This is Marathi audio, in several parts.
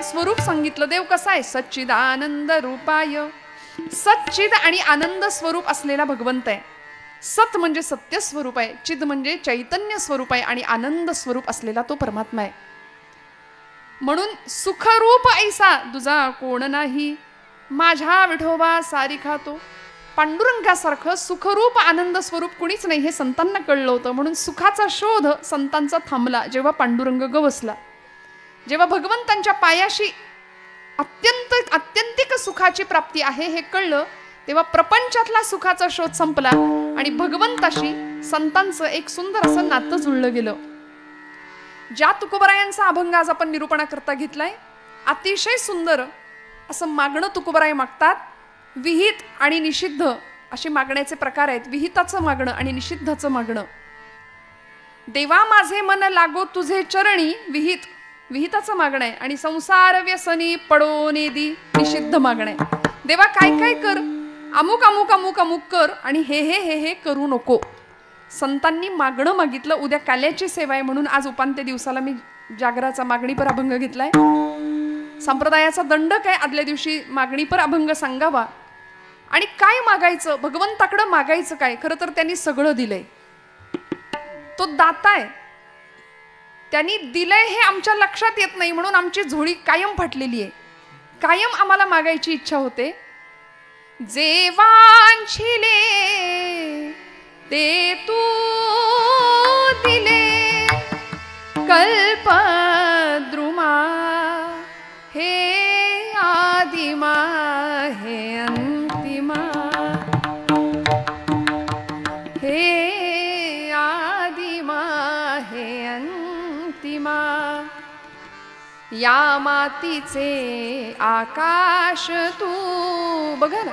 स्वरूप सांगितलं. देव कसा आहे? सच्चिदानंद रूपाय. सच्चिद आणि आनंद स्वरूप असलेला भगवंत आहे. सत म्हणजे सत्य स्वरूप आहे, चिद म्हणजे चैतन्य स्वरूप आहे आणि आनंद स्वरूप असलेला तो परमात्मा आहे. म्हणून सुखरूप ऐसा तुझा कोण नाही, माझ्या विठोबा सारिखा तो. पांडुरंगासारखं सुखरूप आनंद स्वरूप कुणीच नाही हे संतांना कळलं होतं. म्हणून सुखाचा शोध संतांचा थांबला जेव्हा पांडुरंग गवसला. जेव्हा भगवंतांच्या पायाशी अत्यंतिक सुखाची प्राप्ती आहे हे कळलं, तेव्हा प्रपंचातला सुखाचा शोध संपला आणि भगवंताशी संतांचं एक सुंदर असं नातं जुळलं गेलं. ज्या तुकोबरायांचा अभंग आज आपण निरूपणाकरता घेतलाय, अतिशय सुंदर असं मागणं तुकोबराय मागतात. विहित आणि निषिद्ध असे मागण्याचे प्रकार आहेत. विहिताचं मागणं आणि निषिद्धाचं मागणं. देवा माझे मन लागो तुझे चरणी, विहित विहिताचं मागणं आहे. आणि संसार व्यसनी पडो नेदी, निषिद्ध मागणं आहे. देवा काय काय कर, अमुक अमुक अमुक अमुक कर आणि हे हे हे हे करू नको. संतांनी मागणं मागितलं. उद्या काल्याची सेवा आहे म्हणून आज उपांत्य दिवसाला मी जागराचा मागणीपर अभंग घेतलाय. संप्रदायाचा दंडक आहे आदल्या दिवशी मागणीपर अभंग सांगावा. आणि काय मागायचं, भगवंताकडं मागायचं काय? खरं तर त्यांनी सगळं दिलंय. तो दाता आहे. त्यांनी दिलंय हे आमच्या लक्षात येत नाही म्हणून आमची झोळी कायम फाटलेली आहे. कायम आम्हाला मागायची इच्छा होते. जे वांछिले ते तू दिले, कल्पद्रुमा हे आदिमा हे अंतिमा, हे आदिमा हे अंतिमा. या मातीचे आकाश तू. बघा ना,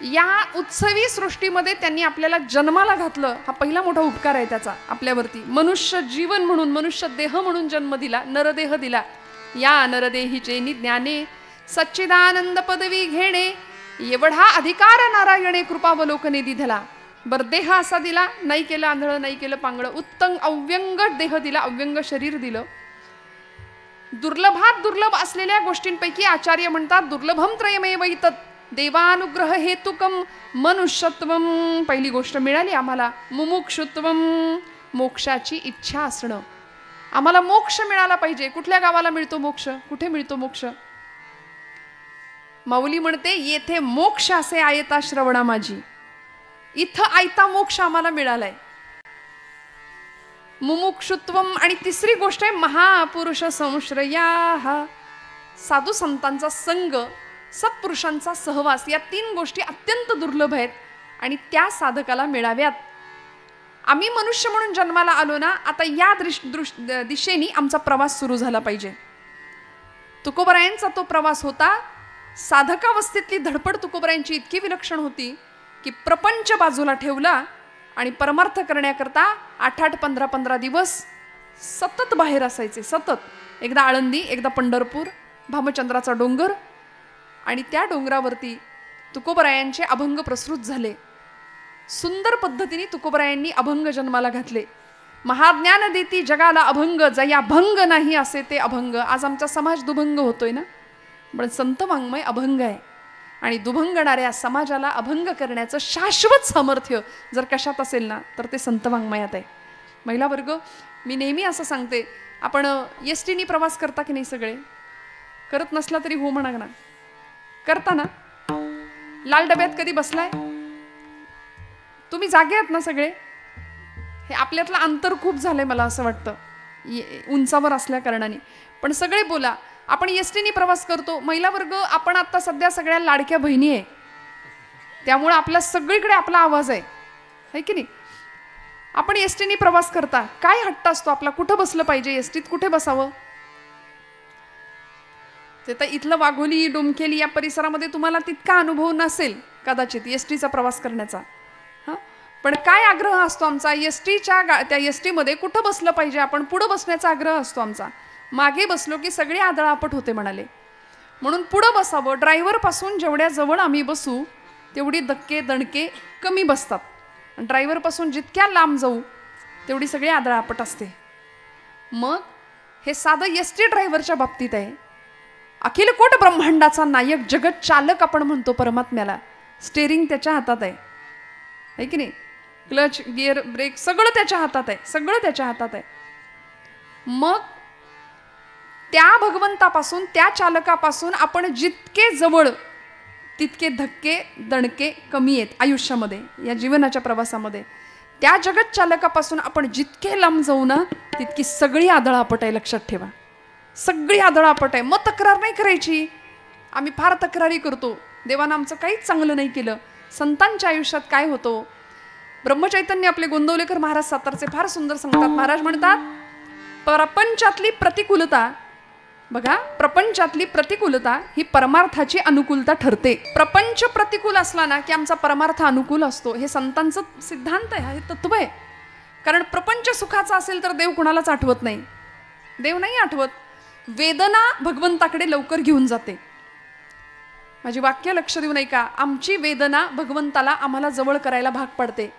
या उत्सवी सृष्टीमध्ये त्यांनी आपल्याला जन्माला घातलं. हा पहिला मोठा उपकार आहे त्याचा आपल्यावरती. मनुष्य जीवन म्हणून, मनुष्य देह म्हणून जन्म दिला, नरदेह दिला. या नरदेहीचे निज्ञाने सच्चिदानंद पदवी घेणे, एवढा अधिकार नारायणे कृपावलोकने दिधला. बर देह असा दिला, नाही केलं आंधळं, नाही केलं पांगळं, उत्तम अव्यंग देह दिला, अव्यंग शरीर दिलं. दुर्लभात दुर्लभ असलेल्या गोष्टींपैकी आचार्य म्हणतात दुर्लभम त्रयमेव इतत् देवानुग्रह हेतुकम मनुष्यत्वम. पहिली गोष्ट मिळाली आम्हाला, मुमुक्षुत्वम, मोक्षाची इच्छा असणं. आम्हाला मोक्ष मिळाला पाहिजे. कुठल्या गावाला मिळतो मोक्ष? कुठे मिळतो मोक्ष? माऊली म्हणते येथे मोक्ष असे आयता श्रवणा माझी. इथं आयता मोक्ष आम्हाला मिळालाय. मुमुक्षुत्वम. आणि तिसरी गोष्ट आहे महापुरुष संश्रया, साधू संतांचा संग, सत्पुरुषांचा सहवास. या तीन गोष्टी अत्यंत दुर्लभ आहेत आणि त्या साधकाला मिळाव्यात. आम्ही मनुष्य म्हणून जन्माला आलो ना, आता या दिशेने आमचा प्रवास सुरू झाला पाहिजे. तुकोबरायांचा तो प्रवास होता. साधकावस्थेतली धडपड तुकोबरायांची इतकी विलक्षण होती की प्रपंच बाजूला ठेवला आणि परमार्थ करण्याकरता 8-8, 15-15 दिवस सतत बाहेर असायचे. सतत. एकदा आळंदी, एकदा पंढरपूर, भामचंद्राचा डोंगर. आणि त्या डोंगरावरती तुकोबरायांचे अभंग प्रसृत झाले. सुंदर पद्धतीने तुकोबरायांनी अभंग जन्माला घातले. महाज्ञान देती जगाला अभंग, जया भंग नाही असे ते अभंग. आज आमचा समाज दुभंग होतोय ना, पण संत वाङ्मय अभंग आहे. आणि दुभंगणाऱ्या समाजाला अभंग करण्याचं शाश्वत सामर्थ्य जर कशात असेल ना, तर ते संत वाङ्मयात आहे. महिला वर्ग, मी नेहमी असं सांगते, आपण एसटीनी प्रवास करता की नाही? सगळे करत नसला तरी हो म्हणा ना. करता ना? लाल डब्यात कधी बसलाय? तुम्ही जागे आहात ना सगळे? हे आपल्यातलं अंतर खूप झालंय मला असं वाटतं, उंचावर असल्या कारणाने. पण सगळे बोला, आपण एसटीनी प्रवास करतो. महिला वर्ग, आपण आता सध्या सगळ्या लाडक्या बहिणी आहे, त्यामुळे आपल्या सगळीकडे आपला आवाज आहे की नाही? आपण एसटीनी प्रवास करता, काय हट्ट असतो आपला, कुठं बसलं पाहिजे, एसटीत कुठे बसावं? ते तर इथलं वाघोली, डोमखेली या परिसरामध्ये तुम्हाला तितका अनुभव नसेल कदाचित एसटीचा प्रवास करण्याचा. हां, पण काय आग्रह असतो आमचा त्या एसटीमध्ये कुठं बसलं पाहिजे, आपण पुढं बसण्याचा आग्रह असतो आमचा. मागे बसलो की सगळे आदळापट होते म्हणाले, म्हणून पुढं बसावं. ड्रायव्हरपासून जेवढ्या जवळ आम्ही बसू तेवढी धक्के दणके कमी बसतात. ड्रायव्हरपासून जितक्या लांब जाऊ तेवढी सगळी आदळापट असते. मग हे साधं एसटी ड्रायव्हरच्या बाबतीत आहे. अखिल कोट ब्रह्मांडाचा नायक, जगत चालक आपण म्हणतो परमात्म्याला. स्टेरिंग त्याच्या हातात आहे की नाही? क्लच, गिअर, ब्रेक सगळं त्याच्या हातात आहे, सगळं त्याच्या हातात आहे. मग त्या भगवंतापासून, त्या चालकापासून आपण जितके जवळ तितके धक्के दणके कमी आहेत आयुष्यामध्ये, या जीवनाच्या प्रवासामध्ये. त्या जगत चालकापासून आपण जितके लांब जाऊ ना, तितकी सगळी आदळ आपट आहे. लक्षात ठेवा, सगळी आदळ आपट आहे. मग तक्रार नाही करायची. आम्ही फार तक्रारी करतो, देवानं आमचं काहीच चांगलं नाही केलं. संतांच्या आयुष्यात काय होतं? ब्रह्मचैतन्य आपले गोंदवलेकर महाराज सातारचे फार सुंदर सांगतात. महाराज म्हणतात, प्रपंचातली प्रतिकूलता, बघा, प्रपंचातली प्रतिकूलता ही परमार्थाची अनुकूलता ठरते. प्रपंच प्रतिकूल असला ना की आमचा परमार्थ अनुकूल असतो. हे संतांचं सिद्धांत आहे, हे तत्व आहे. कारण प्रपंच सुखाचा असेल तर देव कुणालाच आठवत नाही, देव नाही आठवत. वेदना भगवंताकडे लवकर घेऊन जाते. माझी वाक्य लक्ष देऊ नाही का? आमची वेदना भगवंताला आम्हाला जवळ करायला भाग पडते.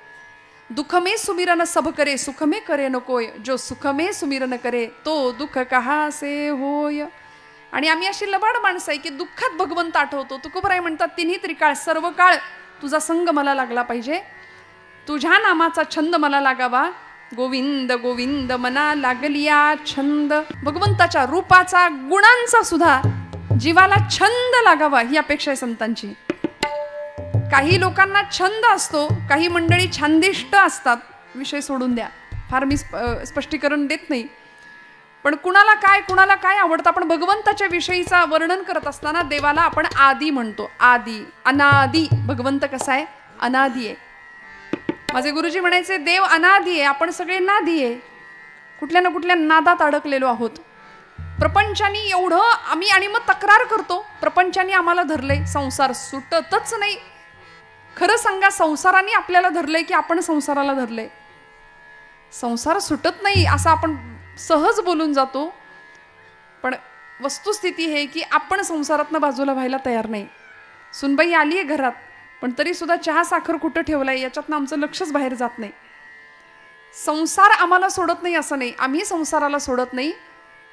दुख में सुमिरन सब करे, सुख में करे न कोय, जो सुख में सुमिरन करे तो दुःख कहा से होय. आणि आम्ही अशी लबाड माणसं आहे की दुःखात भगवंत आठवतो. तुकोबराय म्हणतात, तिन्ही त्रिकाळ सर्व काळ तुझा संग मला लागला पाहिजे, तुझ्या नामाचा छंद मला लागावा. गोविंद गोविंद मना लागलिया छंद. भगवंताच्या रूपाचा, गुणांचा सुद्धा जीवाला छंद लागावा, ही अपेक्षा आहे संतांची. काही लोकांना छंद असतो, काही मंडळी छानदिष्ट असतात. विषय सोडून द्या, फार मी स्पष्टीकरण देत नाही. पण कुणाला काय आवडतं? आपण भगवंताच्या विषयीचा वर्णन करत असताना देवाला आपण आदी म्हणतो. आदी, अनादी. भगवंत कसा आहे? अनादी आहे. माझे गुरुजी म्हणायचे, देव अनादी आहे, आपण सगळे नादी आहे. कुठल्या ना कुठल्या नादात अडकलेलो आहोत. प्रपंचानी एवढं आम्ही, आणि मग तक्रार करतो, प्रपंचानी आम्हाला धरलंय, संसार सुटतच नाही. खरं सांगा, संसाराने आपल्याला धरलंय की आपण संसाराला धरलंय? संसार सुटत नाही असं आपण सहज बोलून जातो, पण वस्तुस्थिती हे की आपण संसारातनं बाजूला व्हायला तयार नाही. सुनबाई आली आहे घरात, पण तरी सुद्धा चहा साखर कुठं ठेवलाय याच्यातनं आमचं लक्षच बाहेर जात नाही. संसार आम्हाला सोडत नाही असं नाही, आम्ही संसाराला सोडत नाही.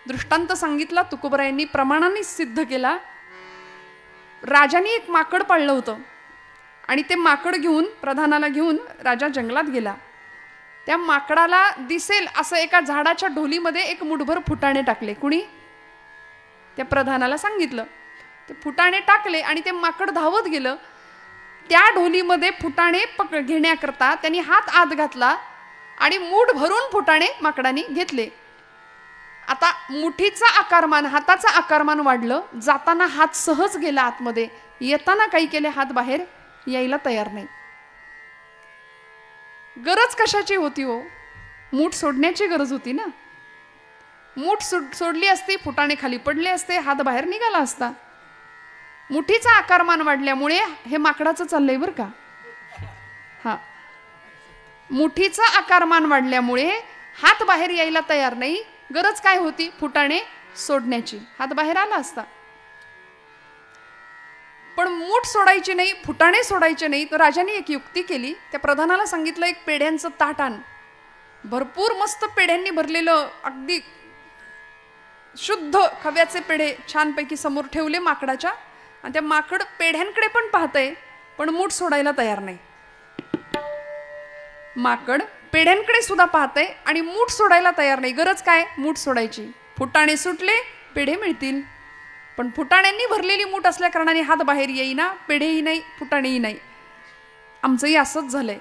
दृष्टांत सांगितला तुकोबरायांनी, प्रमाणाने सिद्ध केला. राजाने एक माकड पाळलं होतं आणि ते माकड घेऊन, प्रधानाला घेऊन राजा जंगलात गेला. त्या माकडाला दिसेल असं एका झाडाच्या ढोलीमध्ये एक मुठभर फुटाणे टाकले. कुणी? त्या प्रधानाला सांगितलं. ते फुटाणे टाकले आणि ते माकड धावत गेलं. त्या ढोलीमध्ये फुटाणे घेण्याकरता त्यांनी हात आत घातला आणि मूठ भरून फुटाणे माकडाने घेतले. आता मुठीचा आकारमान, हाताचा आकारमान वाढलं. जाताना हात सहज गेला आतमध्ये, येताना काही केले, हात बाहेर यायला तयार नाही. गरज कशाची होती हो? मूठ सोडण्याची गरज होती ना. मूठ सोडली असती, फुटाणे खाली पडले असते, हात बाहेर निघाला असता. मुठीचा आकारमान वाढल्यामुळे हे माकडाचं चाललंय बरं का. हा, मुठीचा आकारमान वाढल्यामुळे हात बाहेर यायला तयार नाही. गरज काय होती? फुटाणे सोडण्याची. हात बाहेर आला असता. पण मूठ सोडायची नाही, फुटाणे सोडायचे नाही. तर राजाने एक युक्ती केली. त्या प्रधानाला सांगितलं, एक पेढ्यांचं ताट आण. भरपूर मस्त पेढ्यांनी भरलेलं, अगदी शुद्ध खव्याचे पेढे छानपैकी समोर ठेवले माकडाच्या. आणि त्या माकड पेढ्यांकडे पण पाहतंय, पण मूठ सोडायला तयार नाही. माकड पेढ्यांकडे सुद्धा पाहतंय आणि मूठ सोडायला तयार नाही. गरज काय? मूठ सोडायची. फुटाणे सुटले, पेढे मिळतील. पण फुटाण्यांनी भरलेली मूठ असल्या कारणाने हात बाहेर येईना, पेढेही नाही, फुटाणेही नाही. आमचंही असंच झालंय.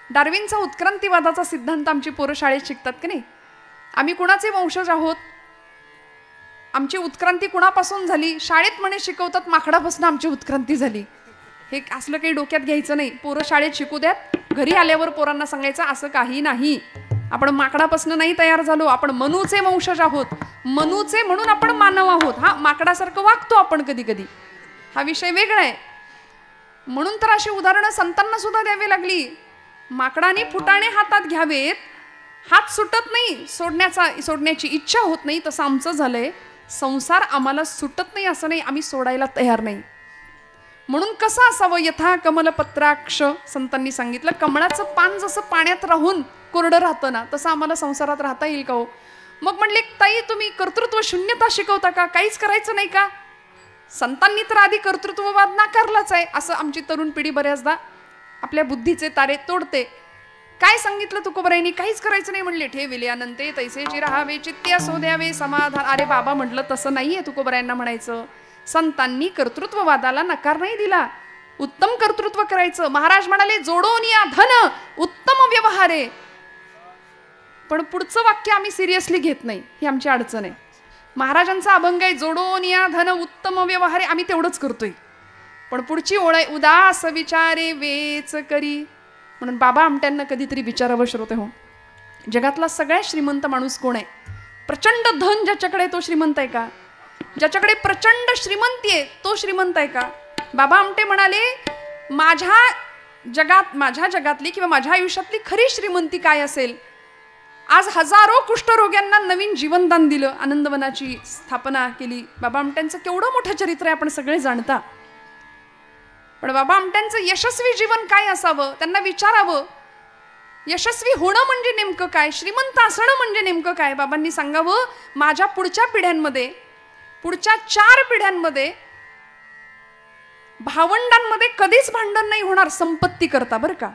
डार्विनचा उत्क्रांतीवादाचा सिद्धांत आमची पोरं शाळेत शिकतात की नाही? आम्ही कुणाचे वंशज आहोत? आमची उत्क्रांती कुणापासून झाली? शाळेत म्हणे शिकवतात माकडापासून आमची उत्क्रांती झाली. हे असलं काही डोक्यात घ्यायचं नाही. पोरं शाळेत शिकू द्यात, घरी आल्यावर पोरांना सांगायचं असं काही नाही. आपण माकडापासून नाही तयार झालो, आपण मनूचे वंशज आहोत. मनूचे म्हणून आपण मानव आहोत. हा, माकडासारखं वागतो आपण कधी कधी, हा विषय वेगळा आहे. म्हणून तर अशी उदाहरणं संतांना सुद्धा द्यावी लागली. माकडाने फुटाणे हातात घ्यावेत, हात सुटत नाही, सोडण्याची इच्छा होत नाही. तसं आमचं झालंय. संसार आम्हाला सुटत नाही असं नाही, आम्ही सोडायला तयार नाही. म्हणून कसं असावं? यथा कमलपत्राक्ष, संतांनी सांगितलं. कमळाचं पान जसं पाण्यात राहून कोरडं राहतं ना, तसं आम्हाला संसारात राहता येईल का हो? मग म्हणले, ताई तुम्ही कर्तृत्व शून्यता शिकवता का? काहीच करायचं नाही का? संतांनी तर आधी कर्तृत्ववाद नाकारलाच आहे, असं आमची तरुण पिढी बऱ्याचदा आपल्या बुद्धीचे तारे तोडते. काय सांगितलं तुकोबरायांनी? काहीच करायचं नाही म्हणले. ठेविले अनंते तैसेची राहावे, चित्ते असो द्यावे समाधान. अरे बाबा म्हटलं तसं नाहीये तुकोबरायांना म्हणायचं. संतांनी कर्तृत्ववादाला नकार नाही दिला, उत्तम कर्तृत्व करायचं. महाराज म्हणाले जोडोन या धन उत्तम व्यवहारे. पण पुढचं वाक्य आम्ही सिरियसली घेत नाही, ही आमची अडचण आहे. महाराजांचा अभंग आहे जोडोन या धन उत्तम व्यवहारे, आम्ही तेवढंच करतोय. पण पुढची ओळ आहे उदास विचारे वेच करी. म्हणून बाबा आमट्यांना कधीतरी विचारावं श्रोते हो, जगातला सगळ्यात श्रीमंत माणूस कोण आहे? प्रचंड धन ज्याच्याकडे तो श्रीमंत आहे का? ज्याच्याकडे प्रचंड श्रीमंती आहे तो श्रीमंत आहे का? बाबा आमटे म्हणाले माझ्या जगातली किंवा माझ्या आयुष्यातली खरी श्रीमंती काय असेल? आज हजारो कुष्ठरोग्यांना नवीन जीवनदान दिलं, आनंदवनाची स्थापना केली. बाबा आमट्यांचं केवढं मोठं चरित्र आहे, आपण सगळे जाणता. पण बाबा आमट्यांचं यशस्वी जीवन काय असावं? त्यांना विचारावं यशस्वी होणं म्हणजे नेमकं काय, श्रीमंत असणं म्हणजे नेमकं काय? बाबांनी सांगावं माझ्या पुढच्या पिढ्यांमध्ये, पुढच्या 4 पिढ्यांमध्ये भावंडांमध्ये कधीच भांडण नाही होणार संपत्ती करता. बरं का,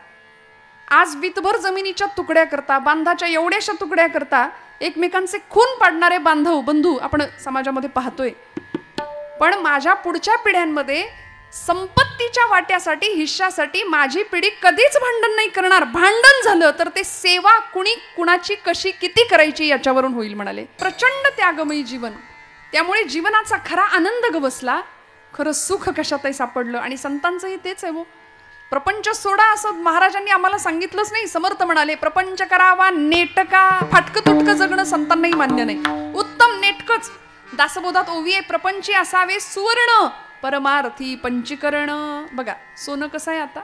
आज वितभर जमिनीच्या तुकड्या करता, बांधाच्या एवढ्याशा तुकड्या करता एकमेकांचे खून पाडणारे बंधू आपण समाजामध्ये पाहतोय. पण माझ्या पुढच्या पिढ्यांमध्ये संपत्तीच्या वाट्यासाठी, हिश्श्यासाठी माझी पिढी कधीच भांडण नाही करणार. भांडण झालं तर ते सेवा कुणाची कशी किती करायची याच्यावरून होईल म्हणाले. प्रचंड त्यागमयी जीवन, त्यामुळे जीवनाचा खरा आनंद गवसला, खरं सुख कशातही सापडलं. आणि संतांचंही तेच आहे हो. प्रपंच सोडा असं महाराजांनी आम्हाला सांगितलंच नाही. समर्थ म्हणाले प्रपंच करावा नेटका, फाटकं तुटकं जगणं संतांनाही मान्य नाही. उत्तम नेटकच. दासबोधात ओवी आहे प्रपंची असावे सुवर्ण, परमार्थी पंचीकरण. बघा सोनं कसं आहे आता,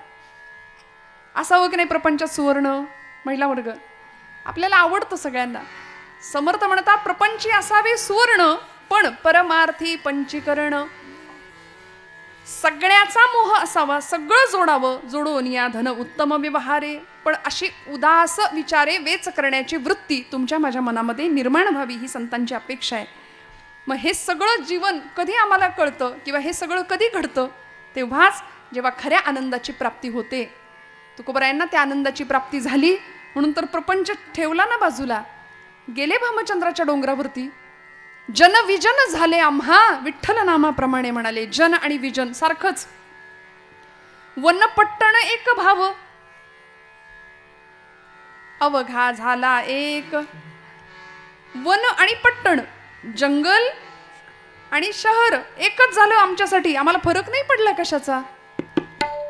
असावं की नाही प्रपंचात सुवर्ण? महिला वर्ग आपल्याला आवडतं सगळ्यांना. समर्थ म्हणतात प्रपंची असावे सुवर्ण, पण परमार्थी पंचीकरण. सगळ्याचा मोह असावा, सगळं जोडावं. जोडून या धन उत्तम व्यवहारे. पण अशी उदास विचारे वेच करण्याची वृत्ती तुमच्या माझ्या मनामध्ये निर्माण व्हावी, ही संतांची अपेक्षा आहे. मग हे सगळं जीवन कधी आम्हाला कळतं किंवा हे सगळं कधी घडतं? तेव्हाच जेव्हा खऱ्या आनंदाची प्राप्ती होते. तुकोबरायांना त्या आनंदाची प्राप्ती झाली म्हणून तर प्रपंच ठेवला ना बाजूला, गेले भामचंद्राच्या डोंगरावरती. जन विजन झाले आम्हा विठ्ठल नामाप्रमाणे म्हणाले. जन आणि विजन सारखंच. वन पट्टण एक भाव अवघा झाला एक. वन आणि पट्टण, जंगल आणि शहर एकच झालं आमच्यासाठी. आम्हाला फरक नाही पडला कशाचा.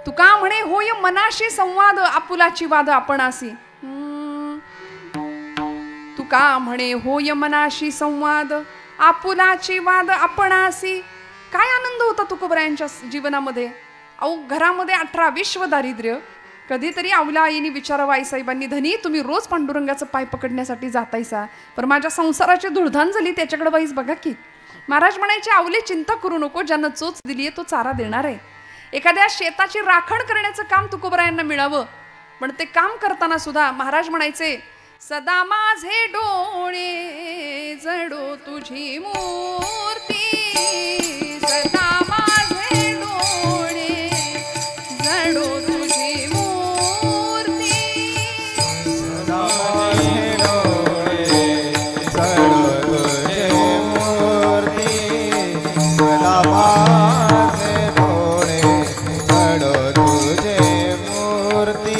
तुका म्हणे होय मनाशी संवाद आपुलाची वाद आपणासी. तुका म्हणे होय मनाशी संवाद आपुलाची वाद आपणासी. काय आनंद होता तुकोबरायांच्या जीवनामध्ये. अहो घरामध्ये 18 विश्व दारिद्र्य. कधीतरी आवला आईने विचारावं आईसाहेबांनी, धनी तुम्ही रोज पांडुरंगाचं पाय पकडण्यासाठी जातायसा, पण माझ्या संसाराची धुळधाण झाली त्याच्याकडे वाईस बघा की. महाराज म्हणायचे आवले चिंता करू नको, ज्यानं चोच दिलीये तो चारा देणार आहे. एखाद्या शेताची राखण करण्याचं काम तुकोबरायांना मिळावं, पण ते काम करताना सुद्धा महाराज म्हणायचे सदा माझे डोळे जडो तुझी मूर्ती. सदा माझे डोळे जडो तुझी मूर्ती. सदा माझे डोळे जडो तुझी मूर्ती. सदा माझे डोळे जडो तुझी मूर्ती.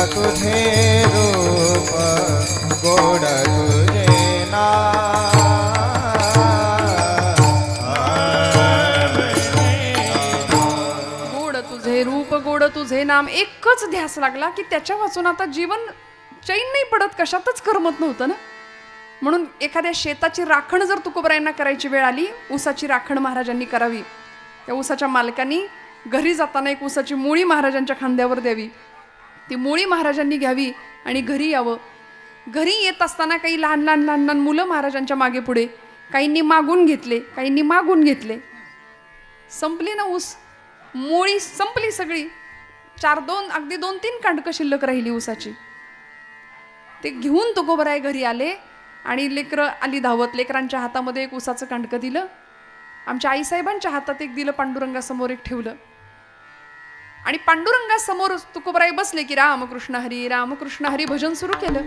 तुझे रूप गोड तुझे नाम. नाम एकच ध्यास लागला की त्याच्या वाचून आता जीवन चैन नाही पडत, कशातच करमत नव्हतं ना. म्हणून एखाद्या शेताची राखण जर तुकोबरायांना करायची वेळ आली, ऊसाची राखण महाराजांनी करावी. त्या ऊसाच्या मालकांनी घरी जाताना एक ऊसाची मुळी महाराजांच्या खांद्यावर द्यावी, ती मुळी महाराजांनी घ्यावी आणि घरी यावं. घरी येत असताना काही लहान लहान लहान लहान मुलं महाराजांच्या मागे पुढे, काहींनी मागून घेतले, काहींनी मागून घेतले. संपली ना ऊस, मुळी संपली सगळी. अगदी 2-3 कांडकं शिल्लक राहिली ऊसाची. ते घेऊन तुकोबराय घरी आले आणि लेकरं आली धावत. लेकरांच्या हातामध्ये एक ऊसाचं कांडकं दिलं, आमच्या आईसाहेबांच्या हातात एक दिलं, पांडुरंगासमोर एक ठेवलं. आणि पांडुरंगासमोर तुकोबराय बसले की रामकृष्ण हरी भजन सुरू केलं.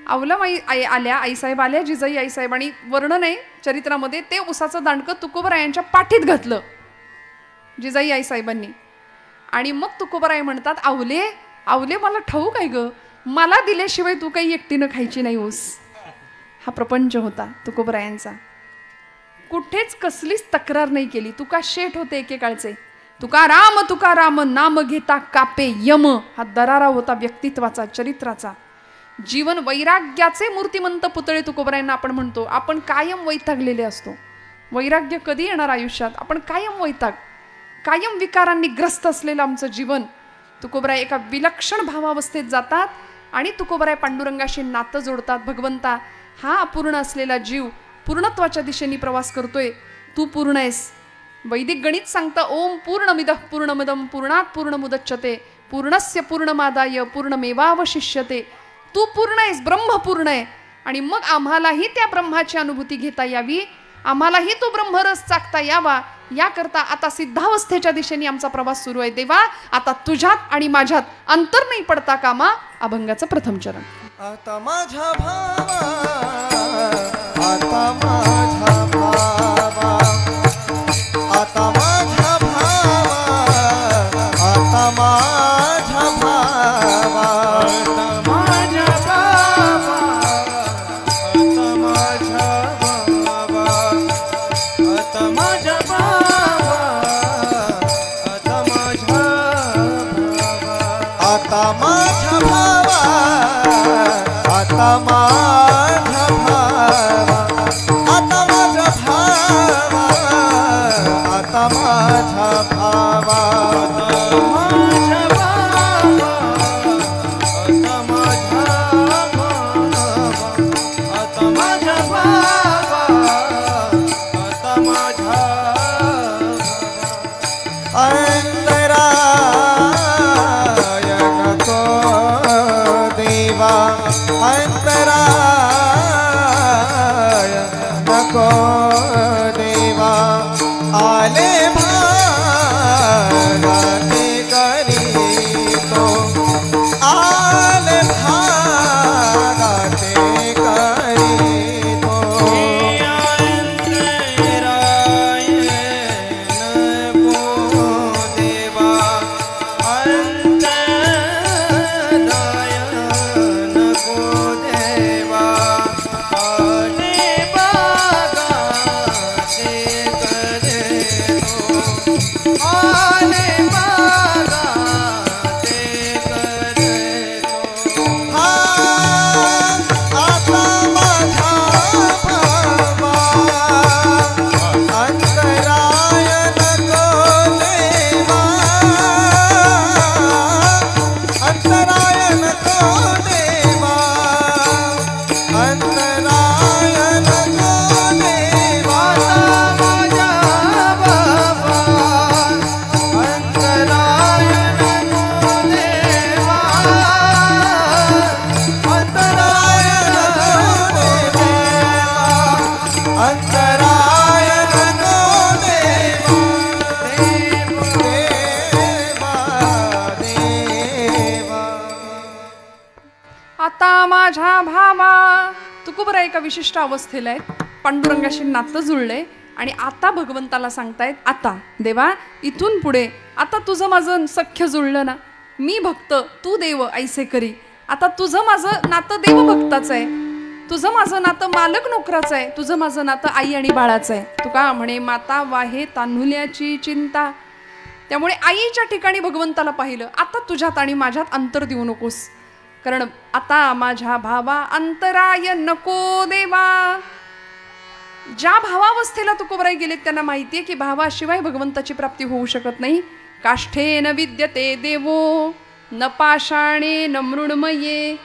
अवलमाई आल्या, आईसाहेब आल्या, जिजाई आईसाहेब, आणि वर्णन आहे चरित्रामध्ये, ते ऊसाचं दांडकं तुकोबरायांच्या पाठीत घातलं जिजाई आईसाहेबांनी. आणि मग तुकोबराय म्हणतात, आवले आवले मला ठाऊक आहे ग, मला दिल्याशिवाय तू काही एकटीनं खायची नाही ऊस. हा प्रपंच होता तुकोबरायांचा. कुठेच कसलीच तक्रार नाही केली. तुका शेठ होते एकेकाळचे, तुका राम नाम घेता कापे यम. हा दरारा होता व्यक्तित्वाचा, चरित्राचा. जीवन वैराग्याचे मूर्तिमंत पुतळे तुकोबरायांना आपण म्हणतो. आपण कायम वैतागलेले असतो. वैराग्य कधी येणार आयुष्यात? आपण कायम वैताग, कायम विकारांनी ग्रस्त असलेलं आमचं जीवन. तुकोबराय एका विलक्षण भावावस्थेत जातात आणि तुकोबराय पांडुरंगाशी नातं जोडतात. भगवंता, हा अपूर्ण असलेला जीव पूर्णत्वाच्या दिशेने प्रवास करतोय, तू पूर्ण आहेस. वैदिक गणित सांगतं, ओम पूर्णमिदः पूर्णमिदं पूर्णात् पूर्णमुदच्यते पूर्णस्य पूर्णमादाय पूर्णमेवावशिष्यते. तू पूर्ण आहेस, ब्रह्म पूर्ण आहे. आणि मग आम्हालाही त्या ब्रह्माची अनुभूती घेता यावी, आम्हालाही तो ब्रह्मरस चाकता यावा, याकरता आता सिद्धावस्थेच्या दिशेने आमचा प्रवास सुरू आहे. देवा, आता तुझ्यात आणि माझ्यात अंतर नाही पडता कामा. अभंगाचं प्रथम चरण. आता माझा भावा, आता माझा भावा, आता माझा भावा, आता माझा भावा, आता माझा भावा, आता माझा भावा, आता माझा भावा, आता माझा भावा, आता माझा भावा, आता माझा भावा, आता माझा भावा, आता माझा भावा, आता माझा भावा, आता माझा भावा, आता माझा भावा, आता माझा अंतराय नको देवा, अंतराय नको देवा, आले भागाते करीतो, आले भागाते करीतो. अंतराय नको देवा, अंतराय नको देवा, आले भागाते करीतो, आले भागाते करीतो. हा आता माझा भावा, अंतराय नको देवा, अंतराय नको देवा, अंतराय नको देवा, माझा बाबा, अंतराय नको देवा, अंतराय नको देवा, अंतराय नको देवा, देवा. आता माझ्या भावा. तुकोबराय एका विशिष्ट अवस्थेला आहेत, पांडुरंगाशी नातं जुळलंय आणि आता भगवंताला सांगतायत, आता देवा इथून पुढे आता तुझं माझं सख्य जुळलं ना, मी भक्त तू देव ऐसे करी. आता तुझं माझं नातं देवभक्ताचं आहे, तुझं माझं नातं मालक नोकराचं आहे, तुझं माझं नातं आई आणि बाळाचं आहे. तुका म्हणे, माता वाहे तान्हुल्याची चिंता, त्यामुळे आईच्या ठिकाणी भगवंताला पाहिलं, आता तुझ्यात आणि माझ्यात अंतर देऊ नकोस, कारण आता माझ्या भावा अंतराय नको देवा. ज्या भावावस्थेला तुकोबराई गेलेत त्यांना माहितीये की भावाशिवाय भगवंताची प्राप्ती होऊ शकत नाही. काष्ठेन विद्यते देवो न पाषाणेन मृण्मये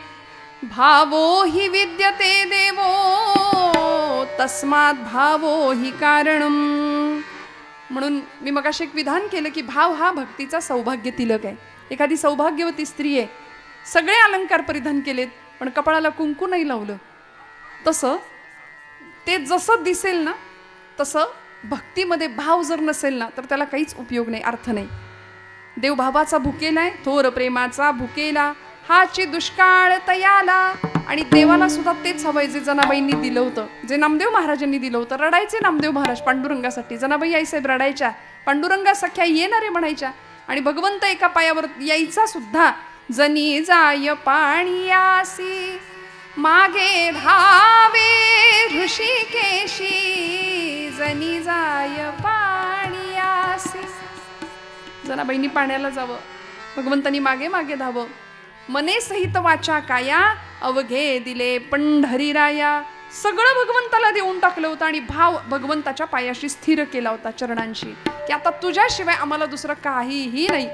भावो हि विद्यते देवो तस्मात् भावो हि कारणम. म्हणून मी मगाशी एक विधान केलं की भाव हा भक्तीचा सौभाग्य तिलक आहे. एखादी सौभाग्यवती स्त्री आहे, सगळे अलंकार परिधान केलेत पण कपाळाला कुंकू नाही लावलं, तसं ते जसं दिसेल ना तसं भक्तीमध्ये भाव जर नसेल ना तर त्याला काहीच उपयोग नाही, अर्थ नाही. देव भावाचा भुकेलाय, थोर प्रेमाचा भुकेला हाची दुष्काळ तयाला. आणि देवाला सुद्धा तेच हवंय जे जनाबाईंनी दिलं होतं, जे नामदेव महाराजांनी दिलं होतं. रडायचे नामदेव महाराज पांडुरंगासाठी, जनाबाई आईसाहेब रडायच्या, पांडुरंगा सख्या येणारे म्हणायच्या. आणि भगवंत एका पायावर यायचा सुद्धा. जनी जाय पाणीयासी मागे धावे ऋषिकेशी जनी जाय पाणीयासी. जनाबाईंनी पाण्याला जावं, भगवंतांनी मागे मागे धावं. मने सहित वाचा काया अवघे दिले पंढरीराया. सगळं भगवंताला देऊन टाकलं होतं आणि भाव भगवंताच्या पायाशी स्थिर केला होता, चरणांशी, की आता तुझ्याशिवाय आम्हाला दुसरं काहीही नाही.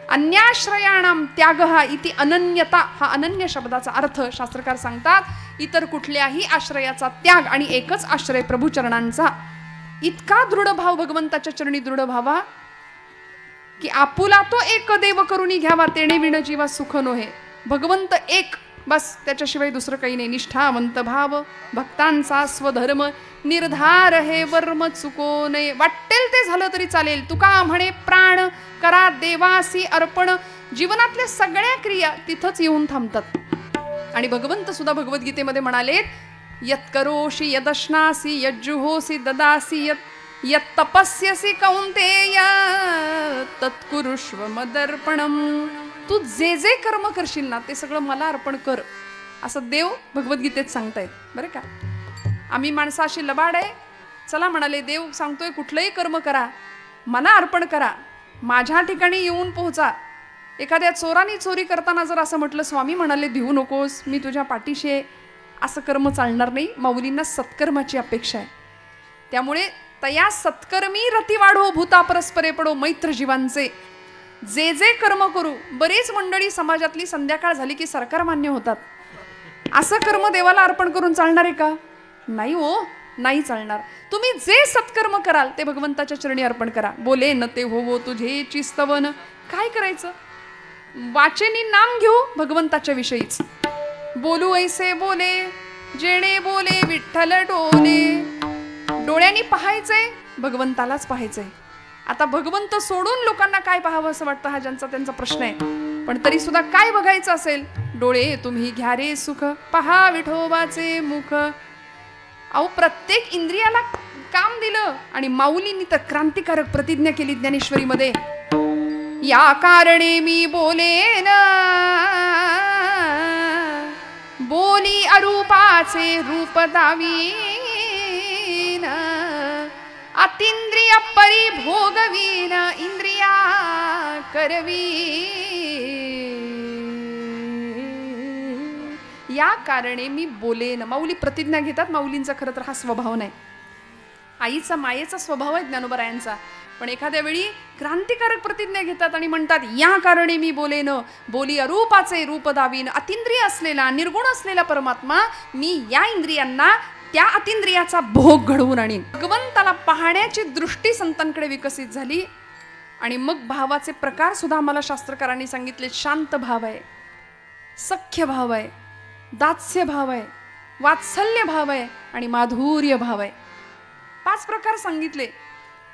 अन्याश्रयाणाम त्याग हा इति अनन्यता. हा अनन्य शब्दाचा अर्थ शास्त्रकार सांगतात, इतर कुठल्याही आश्रयाचा त्याग आणि एकच आश्रय प्रभुचरणांचा. इतका दृढ भाव भगवंताच्या चरणी दृढ व्हावा की आपुला तो एक देव करुणी घ्यावा तेणे विण जीवा सुख नोहे. भगवंत एक, बस, त्याच्याशिवाय दुसरं काही नाही. निष्ठावंत भाव भक्तांचा स्वधर्म निर्धार हे वर्म चुको नये. वाटेल ते झालं तरी चालेल. तुका म्हणे प्राण करा देवासी अर्पण. जीवनातल्या सगळ्या क्रिया तिथंच येऊन थांबतात. आणि भगवंत सुद्धा भगवद्गीतेमध्ये म्हणाले, यत्करोषि यदश्नासी यज्जुहोसी ददासी यत् तपस्यसी कौंतेय तत्कुरुष्व मदर्पणम. तू जे जे कर्म करशील ना ते सगळं मला अर्पण कर, असं देव भगवद्गीतेत सांगतायत बरं का. आम्ही माणसं अशी लबाड आहे. चला म्हणाले, देव सांगतोय कुठलंही कर्म करा, मला अर्पण करा, माझ्या ठिकाणी येऊन पोहोचा. एखाद्या चोरानी चोरी करताना जर असं म्हटलं, स्वामी म्हणाले भिवू नकोस, मी तुझ्या पाठीशी आहे, असं कर्म चालणार नाही. माऊलींना सत्कर्माची अपेक्षा आहे. त्यामुळे तया सत्कर्मी रती वाढो भूता परस्परे पडो मैत्र जीवांचे. जे जे कर्म करू. बरीच मंडळी समाजातली संध्याकाळ झाली की सरकार मान्य होतात. असं कर्म देवाला अर्पण करून चालणार आहे का? नाही हो, नाही चालणार. तुम्ही जे सत्कर्म कराल ते भगवंताच्या चरणी अर्पण करा. बोले न ते होवो तुझे चिस्तवन. काय करायचं? वाचेनी नाम घेऊ भगवंताच्या विषयीच. बोलू ऐसे बोले जेणे बोले विठ्ठल डोले. डोळ्यांनी पाहायचंय, भगवंतालाच पाहायचंय. आता भगवंत सोडून लोकांना काय पाहावं असं वाटतं, हा ज्यांचा त्यांचा प्रश्न आहे. पण तरी सुद्धा काय बघायचं असेल, डोळे तुम्ही घ्या रे सुख पहा विठोबाचे मुख. अहो, प्रत्येक इंद्रियाला काम दिलं. आणि माऊलींनी तर क्रांतिकारक प्रतिज्ञा केली ज्ञानेश्वरीमध्ये, या कारणे मी बोलेन बोली अरूपाचे रूप दावीन अतिंद्रिय परिभोगवीन इंद्रिया करवी. या कारणे मी बोलेन. माऊली प्रतिज्ञा घेतात. माऊलींचा खरं तर हा स्वभाव नाही, आईचा मायेचा स्वभाव आहे ज्ञानोबरायांचा. पण एखाद्या वेळी क्रांतिकारक प्रतिज्ञा घेतात आणि म्हणतात, या कारणे मी बोलेन बोली अरूपाचे रूप दावीन. अतिंद्रिय असलेला निर्गुण असलेला परमात्मा मी या इंद्रियांना त्या अतिंद्रियाचा भोग घडवून आणीन. भगवंताला पाहण्याची दृष्टी संतांकडे विकसित झाली. आणि मग भावाचे प्रकार सुद्धा आम्हाला शास्त्रकारांनी सांगितले. शांत भाव आहे, सख्य भाव आहे, दास्य भाव आहे, वात्सल्य भाव आहे आणि माधुर्य भाव आहे. 5 प्रकार सांगितले.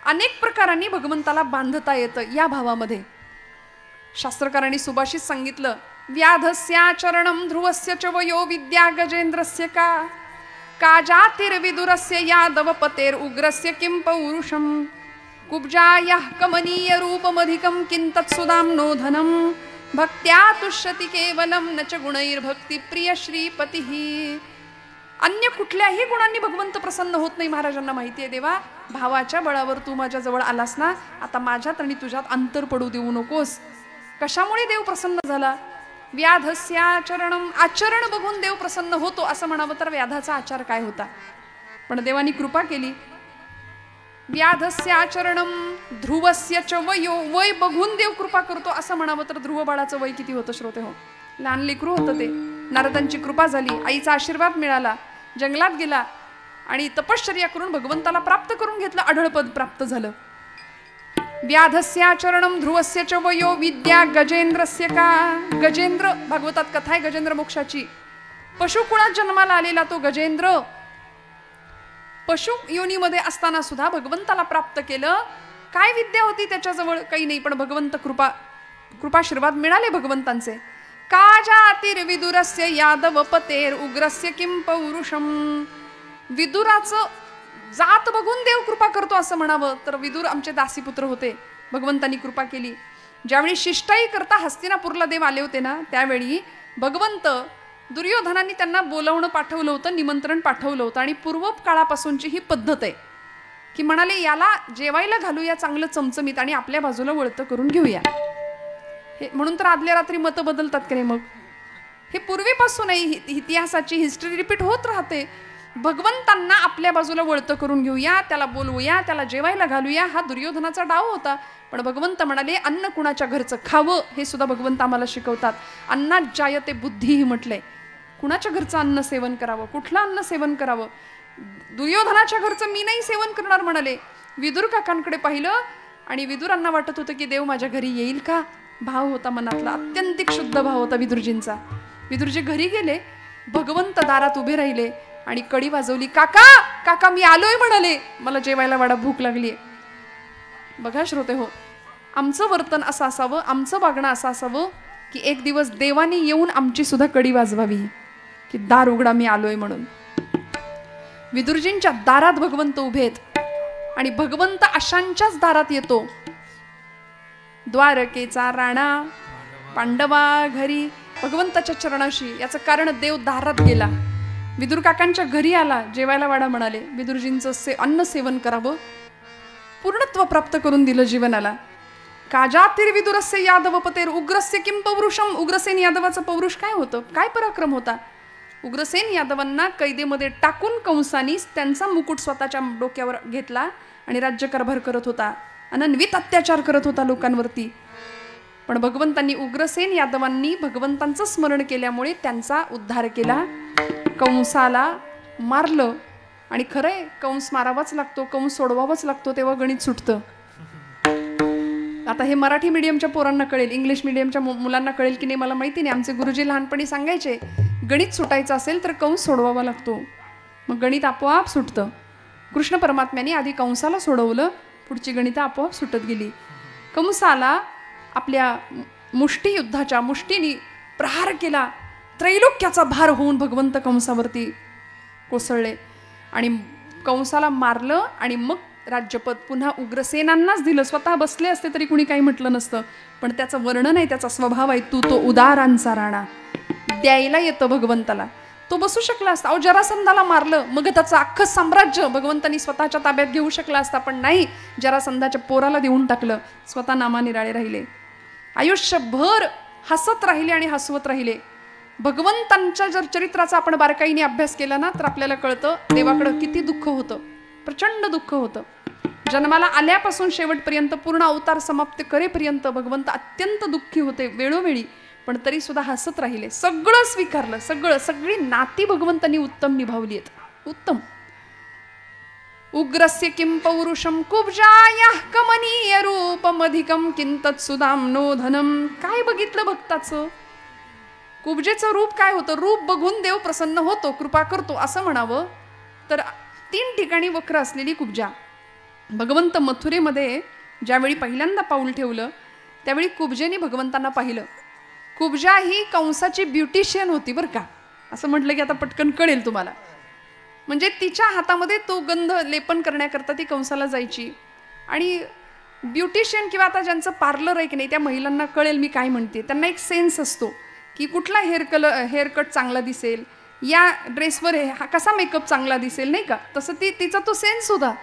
अनेक प्रकारांनी भगवंताला बांधता येतं या भावामध्ये. शास्त्रकारांनी सुभाषित सांगितलं, व्याधस्याचरणं ध्रुवस्य च वयो विद्या गजेंद्रस्य का जातिर्विदुरस्य यादवपतेर उग्रस्य किं पौरुषम कुब्जायाः कमनीय रूपमधिकं किं तत्सुदाम्नो धनं भक्त्या तुष्यति केवलं न च गुणैर्भक्ति प्रिय श्रीपतिः. अन्य कुठल्याही गुणांनी भगवंत प्रसन्न होत नाही. महाराजांना माहिती आहे, देवा भावाच्या बळावर तू माझ्या जवळ आलास ना, आता माझ्यात आणि तुझ्यात अंतर पडू देऊ नकोस. कशामुळे देव प्रसन्न झाला? व्याधस्याचरणम, आचरण बघून देव प्रसन्न होतो असं म्हणावं तर व्याधाचा आचार काय होता? पण देवानी कृपा केली. व्याधस्याचरणम ध्रुवस्य च वयो, वय बघून देव कृपा करतो असं म्हणावं तर ध्रुव बाळाचं वय किती होतं श्रोते हो? लहान लेकरू होतं ते. नारदांची कृपा झाली, आईचा आशीर्वाद मिळाला, जंगलात गेला आणि तपश्चर्या करून भगवंताला प्राप्त करून घेतलं, अढळपद प्राप्त झालं. व्याधस्याचरणम ध्रुवस्य च वयो विद्या गजेंद्रस्य का. गजेंद्र, भागवतात कथा आहे गजेंद्र मोक्षाची. पशुकुळात जन्माला आलेला तो गजेंद्र पशु योनीमध्ये असताना सुद्धा भगवंताला प्राप्त केलं. काय विद्या होती त्याच्याजवळ? काही नाही, पण भगवंत कृपाशीर्वाद मिळाले भगवंतांचे. का जातिर्विदुरस्य यादव पतेर उग्रस्य किं पौरुषम. विदुराचं जात बघून देव कृपा करतो असं म्हणावं तर विदुर आमचे दासीपुत्र होते, भगवंतांनी कृपा केली. ज्यावेळी शिष्टाई करता हस्तिनापूरला देव आले होते ना, त्यावेळी भगवंत दुर्योधनांनी त्यांना बोलावणं पाठवलं होतं, निमंत्रण पाठवलं होतं. आणि पूर्व काळापासूनची ही पद्धत आहे की म्हणाले याला जेवायला घालूया चांगलं चमचमीत आणि आपल्या बाजूला वळतं करून घेऊया. हे म्हणून तर आदल्या रात्री मतं बदलतात की नाही? मग हे पूर्वीपासून इतिहासाची हिस्ट्री रिपीट होत राहते. भगवंतांना आपल्या बाजूला वळतं करून घेऊया, त्याला बोलवूया, त्याला जेवायला घालूया, हा दुर्योधनाचा डाव होता. पण भगवंत म्हणाले अन्न कुणाच्या घरचं खावं हे सुद्धा भगवंत आम्हाला शिकवतात. अन्नात जायते बुद्धीही म्हटलंय. कुणाच्या घरचं अन्न सेवन करावं, कुठलं अन्न सेवन करावं? दुर्योधनाच्या घरचं मी नाही सेवन करणार म्हणाले. विदुर काकांकडे पाहिलं आणि विदुरांना वाटत होतं की देव माझ्या घरी येईल का? भाव होता मनातला, अत्यंतिक शुद्ध भाव होता विदुरजींचा. विदुरजी घरी गेले, भगवंत दारात उभे राहिले आणि कडी वाजवली. काका काका मी आलोय म्हणाले, मला जेवायला वाडा भूक लागलीये. बघा श्रोते हो, आमचं वर्तन असं असावं, आमचं वागणं असं असावं की एक दिवस देवानी येऊन आमची सुद्धा कडी वाजवावी की दार उघडा मी आलोय म्हणून. विदुरजींच्या दारात भगवंत उभे आहेत आणि भगवंत अशांच्याच दारात येतो. द्वारकेचा राणा पांडवा घरी भगवंताच्या चरणाशी. याचं कारण देव दारात गेला, विदुर काकांच्या घरी आला, जेवायला वाडा म्हणाले. विदुरजींचं अन्न सेवन करावं, पूर्णत्व प्राप्त करून दिलं जीवनाला. काजातिर्विदुरस्य यादव पतेर उग्रस्य किं पौरुषम. उग्रसेन यादवाचं पौरुष काय होतं, काय पराक्रम होता? उग्रसेन यादवांना कैदेमध्ये टाकून कंसानी त्यांचा मुकुट स्वतःच्या डोक्यावर घेतला आणि राज्यकारभार करत होता, अनन्वित अत्याचार करत होता लोकांवरती. पण भगवंतांनी उग्रसेन यादवांनी भगवंतांचं स्मरण केल्यामुळे त्यांचा उद्धार केला. कंसाला मारलं आणि खरंय कंस मारावाच लागतो, कंस सोडवावाच लागतो, तेव्हा गणित सुटतं. आता हे मराठी मीडियमच्या पोरांना कळेल, इंग्लिश मीडियमच्या मुलांना कळेल की नाही मला माहिती नाही. आमचे गुरुजी लहानपणी सांगायचे गणित सुटायचं असेल तर कंस सोडवावा लागतो, मग गणित आपोआप सुटतं. कृष्ण परमात्म्याने आधी कंसाला सोडवलं, पुढची गणितं आपोआप सुटत गेली. कंसाला आपल्या मुष्टियुद्धाच्या मुष्टीने प्रहार केला, त्रैलोक्याचा भार होऊन भगवंत कंसावरती कोसळले आणि कंसाला मारलं आणि मग राज्यपद पुन्हा उग्रसेनांनाच दिलं. स्वतः बसले असते तरी कुणी काही म्हटलं नसतं, पण त्याचं वर्णन आहे, त्याचा स्वभाव आहे, तू तो उदारांचा राणा, द्यायला येतं भगवंताला. तो बसू शकला असता. अहो जरासंधाला मारलं, मग त्याचं अख्खं साम्राज्य भगवंतांनी स्वतःच्या ताब्यात घेऊ शकला असता, पण नाही, जरासंधाच्या पोराला देऊन टाकलं, स्वतः नामानिराळे राहिले, आयुष्यभर हसत राहिले आणि हसवत राहिले. भगवंतांच्या जर चरित्राचा आपण बारकाईने अभ्यास केला ना तर आपल्याला कळतं देवाकडं किती दुःख होतं, प्रचंड दुःख होतं. जन्माला आल्यापासून शेवटपर्यंत पूर्ण अवतार समाप्त करेपर्यंत भगवंत अत्यंत दुःखी होते वेळोवेळी, पण तरी सुद्धा हसत राहिले. सगळं स्वीकारलं, सगळी नाती भगवंतांनी उत्तम निभावली आहेत, उत्तम. उग्रस्य किं पौरुषम कुब्जायाः कमनीय रूपमधिकं किंतत् सुदाम्नो धनम. काय बघितलं भक्ताचं? कुब्जेचं रूप काय होतं? रूप बघून देव प्रसन्न होतो, कृपा करतो असं म्हणावं तर 3 ठिकाणी वक्र असलेली कुब्जा. भगवंत मथुरेमध्ये ज्यावेळी पहिल्यांदा पाऊल ठेवलं त्यावेळी कुब्जेने भगवंतांना पाहिलं. कुब्जा ही कंसाची ब्युटिशियन होती बरं का, असं म्हटलं की आता पटकन कळेल तुम्हाला. म्हणजे तिच्या हातामध्ये तो गंध लेपन करण्याकरता ती कंसाला जायची. आणि ब्युटिशियन किंवा आता ज्यांचं पार्लर आहे की नाही त्या महिलांना कळेल मी काय म्हणते. त्यांना एक सेन्स असतो की कुठला हेअरकट चांगला दिसेल, या ड्रेसवर हा कसा मेकअप चांगला दिसेल नाही का, तसं तिचा तो सेन्स होता.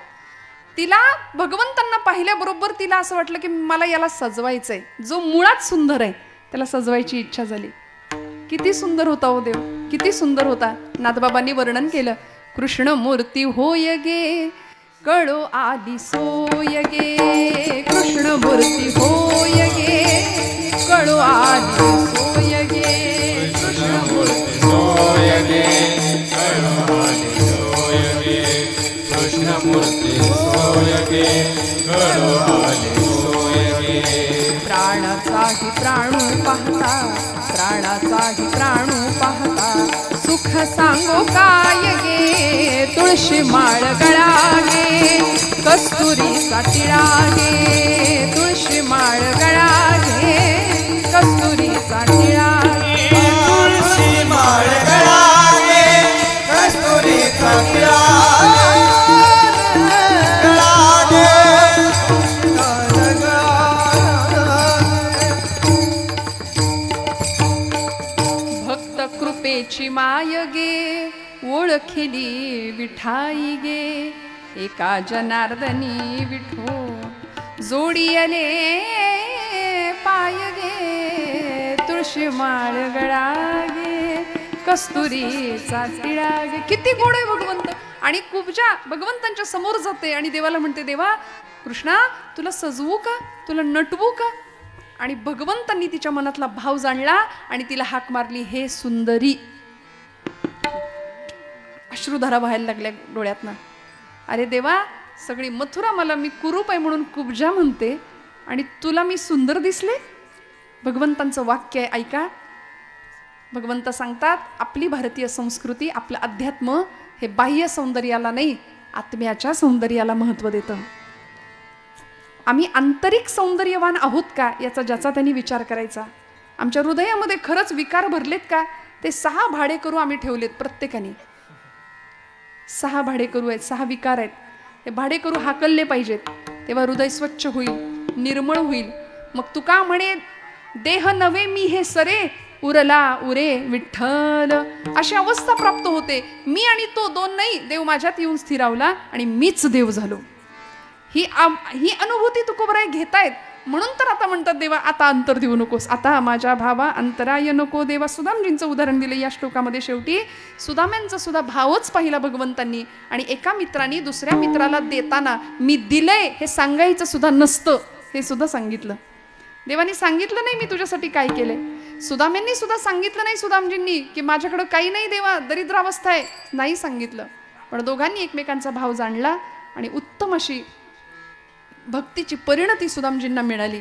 तिला भगवंतांना पाहिल्याबरोबर तिला असं वाटलं की मला याला सजवायचंय, जो मुळात सुंदर आहे त्याला सजवायची इच्छा झाली. किती सुंदर होता हो देव, किती सुंदर होता. नाथबाबांनी वर्णन केलं, कृष्ण मूर्ती होय गे कळो आली सोय गे, कृष्ण मूर्ती होय गे कळो आली सोय गे, कृष्ण मूर्ती सोय गे कळो आली सोय गे, कृष्ण मूर्ती सोय गे कळो आली सोय गे. प्राणाचाही प्राणू पाहता, प्राणाचाही प्राणू पाहता, सुख सांगो काय गे, तुळशी माळ गळा गे, कस्तुरीचा टिळा गे, तुळशी माळ गळा गे, कस्तुरीचा टिळा गे, तुळशी माळ गळा गे, कस्तुरीचा टिळा कृपेची माय गे, ओळखली विठाई गे, एका जनार्दनी विठो जोडियले पाय गे, तुळशी माळ गळा गे, कस्तुरीचा टिळा गे. किती गोड आहे भगवंत. आणि कुब्जा भगवंतांच्या समोर जाते आणि देवाला म्हणते, देवा कृष्णा तुला सजवू का, तुला नटवू का. आणि भगवंतांनी तिच्या मनातला भाव जाणला आणि तिला हाक मारली, हे सुंदरी. अश्रुधारा व्हायला लागल्या डोळ्यातनं. अरे देवा, सगळी मथुरा मला मी कुरूप आहे म्हणून कुब्जा म्हणते आणि तुला मी सुंदर दिसले. भगवंतांचं वाक्य आहे, ऐका. भगवंत सांगतात, आपली भारतीय संस्कृती, आपलं अध्यात्म हे बाह्य सौंदर्याला नाही, आत्म्याच्या सौंदर्याला महत्त्व देतं. आम्ही आंतरिक सौंदर्यवान आहोत का याचा ज्याचा त्यांनी विचार करायचा. आमच्या हृदयामध्ये खरंच विकार भरलेत का. ते 6 भाडेकरू आम्ही ठेवलेत प्रत्येकाने. 6 भाडेकरू आहेत, 6 विकार आहेत. हे भाडेकरू हाकलले पाहिजेत, तेव्हा हृदय स्वच्छ होईल, निर्मळ होईल. मग तुका म्हणे, देह नव्हे मी हे सरे, उरला उरे विठ्ठल. अशी अवस्था प्राप्त होते. मी आणि तो दोन नाही, देव माझ्यात येऊन स्थिरावला आणि मीच देव झालो. ही अनुभूती तुकोबराय घेतायत. म्हणून तर आता म्हणतात, देवा आता अंतर देऊ नकोस, आता माझ्या भावा अंतराय नको देवा. सुदामजींचं उदाहरण दिलं या श्लोकामध्ये. शेवटी सुदाम्यांचा सुद्धा भावच पाहिला भगवंतांनी. आणि एका मित्राने दुसऱ्या मित्राला देताना मी दिलंय हे सांगायचं सुद्धा नसतं, हे सुद्धा सांगितलं. देवानी सांगितलं नाही मी तुझ्यासाठी काय केलंय. सुदाम्यांनी सुद्धा सांगितलं नाही सुदामजींनी की माझ्याकडं काही नाही देवा, दरिद्रावस्था आहे, नाही सांगितलं. पण दोघांनी एकमेकांचा भाव जाणला आणि उत्तम अशी भक्तीची परिणती सुदामजींना मिळाली.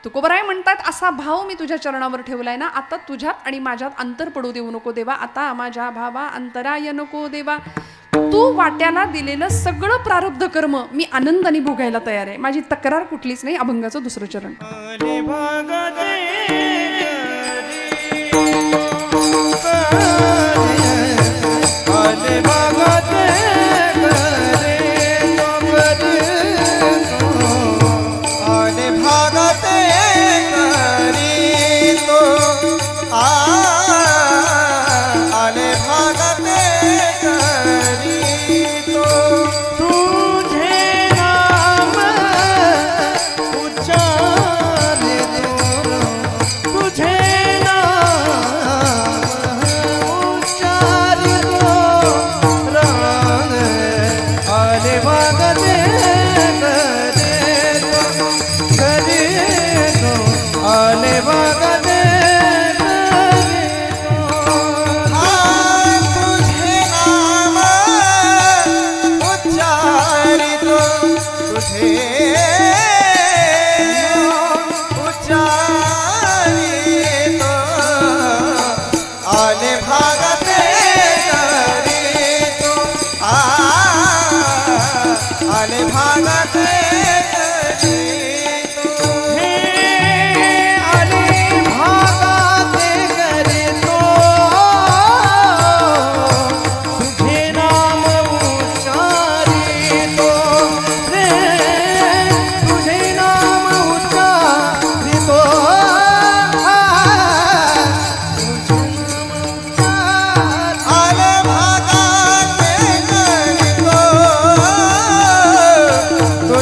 तुकोबराय म्हणतात, असा भाव मी तुझ्या चरणावर ठेवलाय ना, आता तुझ्यात आणि माझ्यात अंतर पडू देऊ नको देवा. आता माझ्या भावा अंतराय नको देवा. तू वाट्याला दिलेलं सगळं प्रारब्ध कर्म मी आनंदाने भोगायला तयार आहे. माझी तक्रार कुठलीच नाही. अभंगाचं 2रं चरण.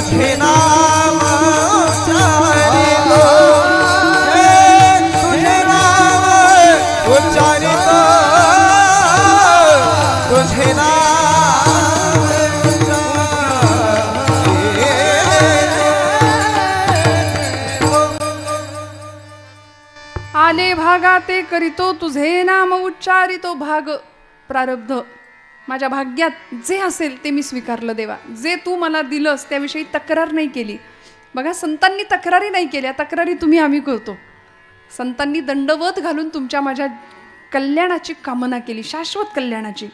तुझे नाम उच्चारितो तुझे नाम उच्चारितो तुझे नाम आले भागा ते करीतो तुझे नाम उच्चारितो. भाग प्रारब्ध माझ्या भाग्यात जे असेल ते मी स्वीकारलं देवा. जे तू मला दिलंस त्याविषयी तक्रार नाही केली. बघा संतांनी तक्रारी नाही केल्या, तक्रारी तुम्ही आम्ही करतो. संतांनी दंडवत घालून तुमच्या माझ्या कल्याणाची कामना केली, शाश्वत कल्याणाची.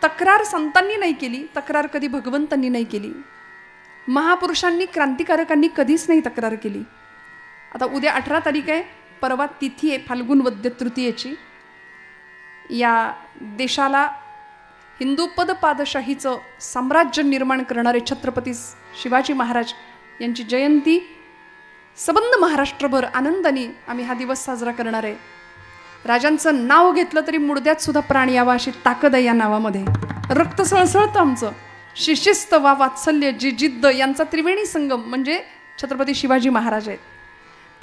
तक्रार संतांनी नाही केली, तक्रार कधी भगवंतांनी नाही केली. महापुरुषांनी क्रांतिकारकांनी कधीच नाही तक्रार केली. आता उद्या 18 तारीख आहे, परवा तिथी आहे फाल्गुन वद्य तृतीयेची. या देशाला हिंदू पदपादशाहीचं साम्राज्य निर्माण करणारे छत्रपती शिवाजी महाराज यांची जयंती सबंध महाराष्ट्रभर आनंदाने आम्ही हा दिवस साजरा करणार आहे. राजांचं नाव घेतलं तरी मुडद्यात सुद्धा प्राण यावा अशी ताकद आहे या नावामध्ये. रक्त सळसळतं आमचं. शिशिस्त वा वात्सल्य जी जिद्द यांचा त्रिवेणी संगम म्हणजे छत्रपती शिवाजी महाराज आहेत.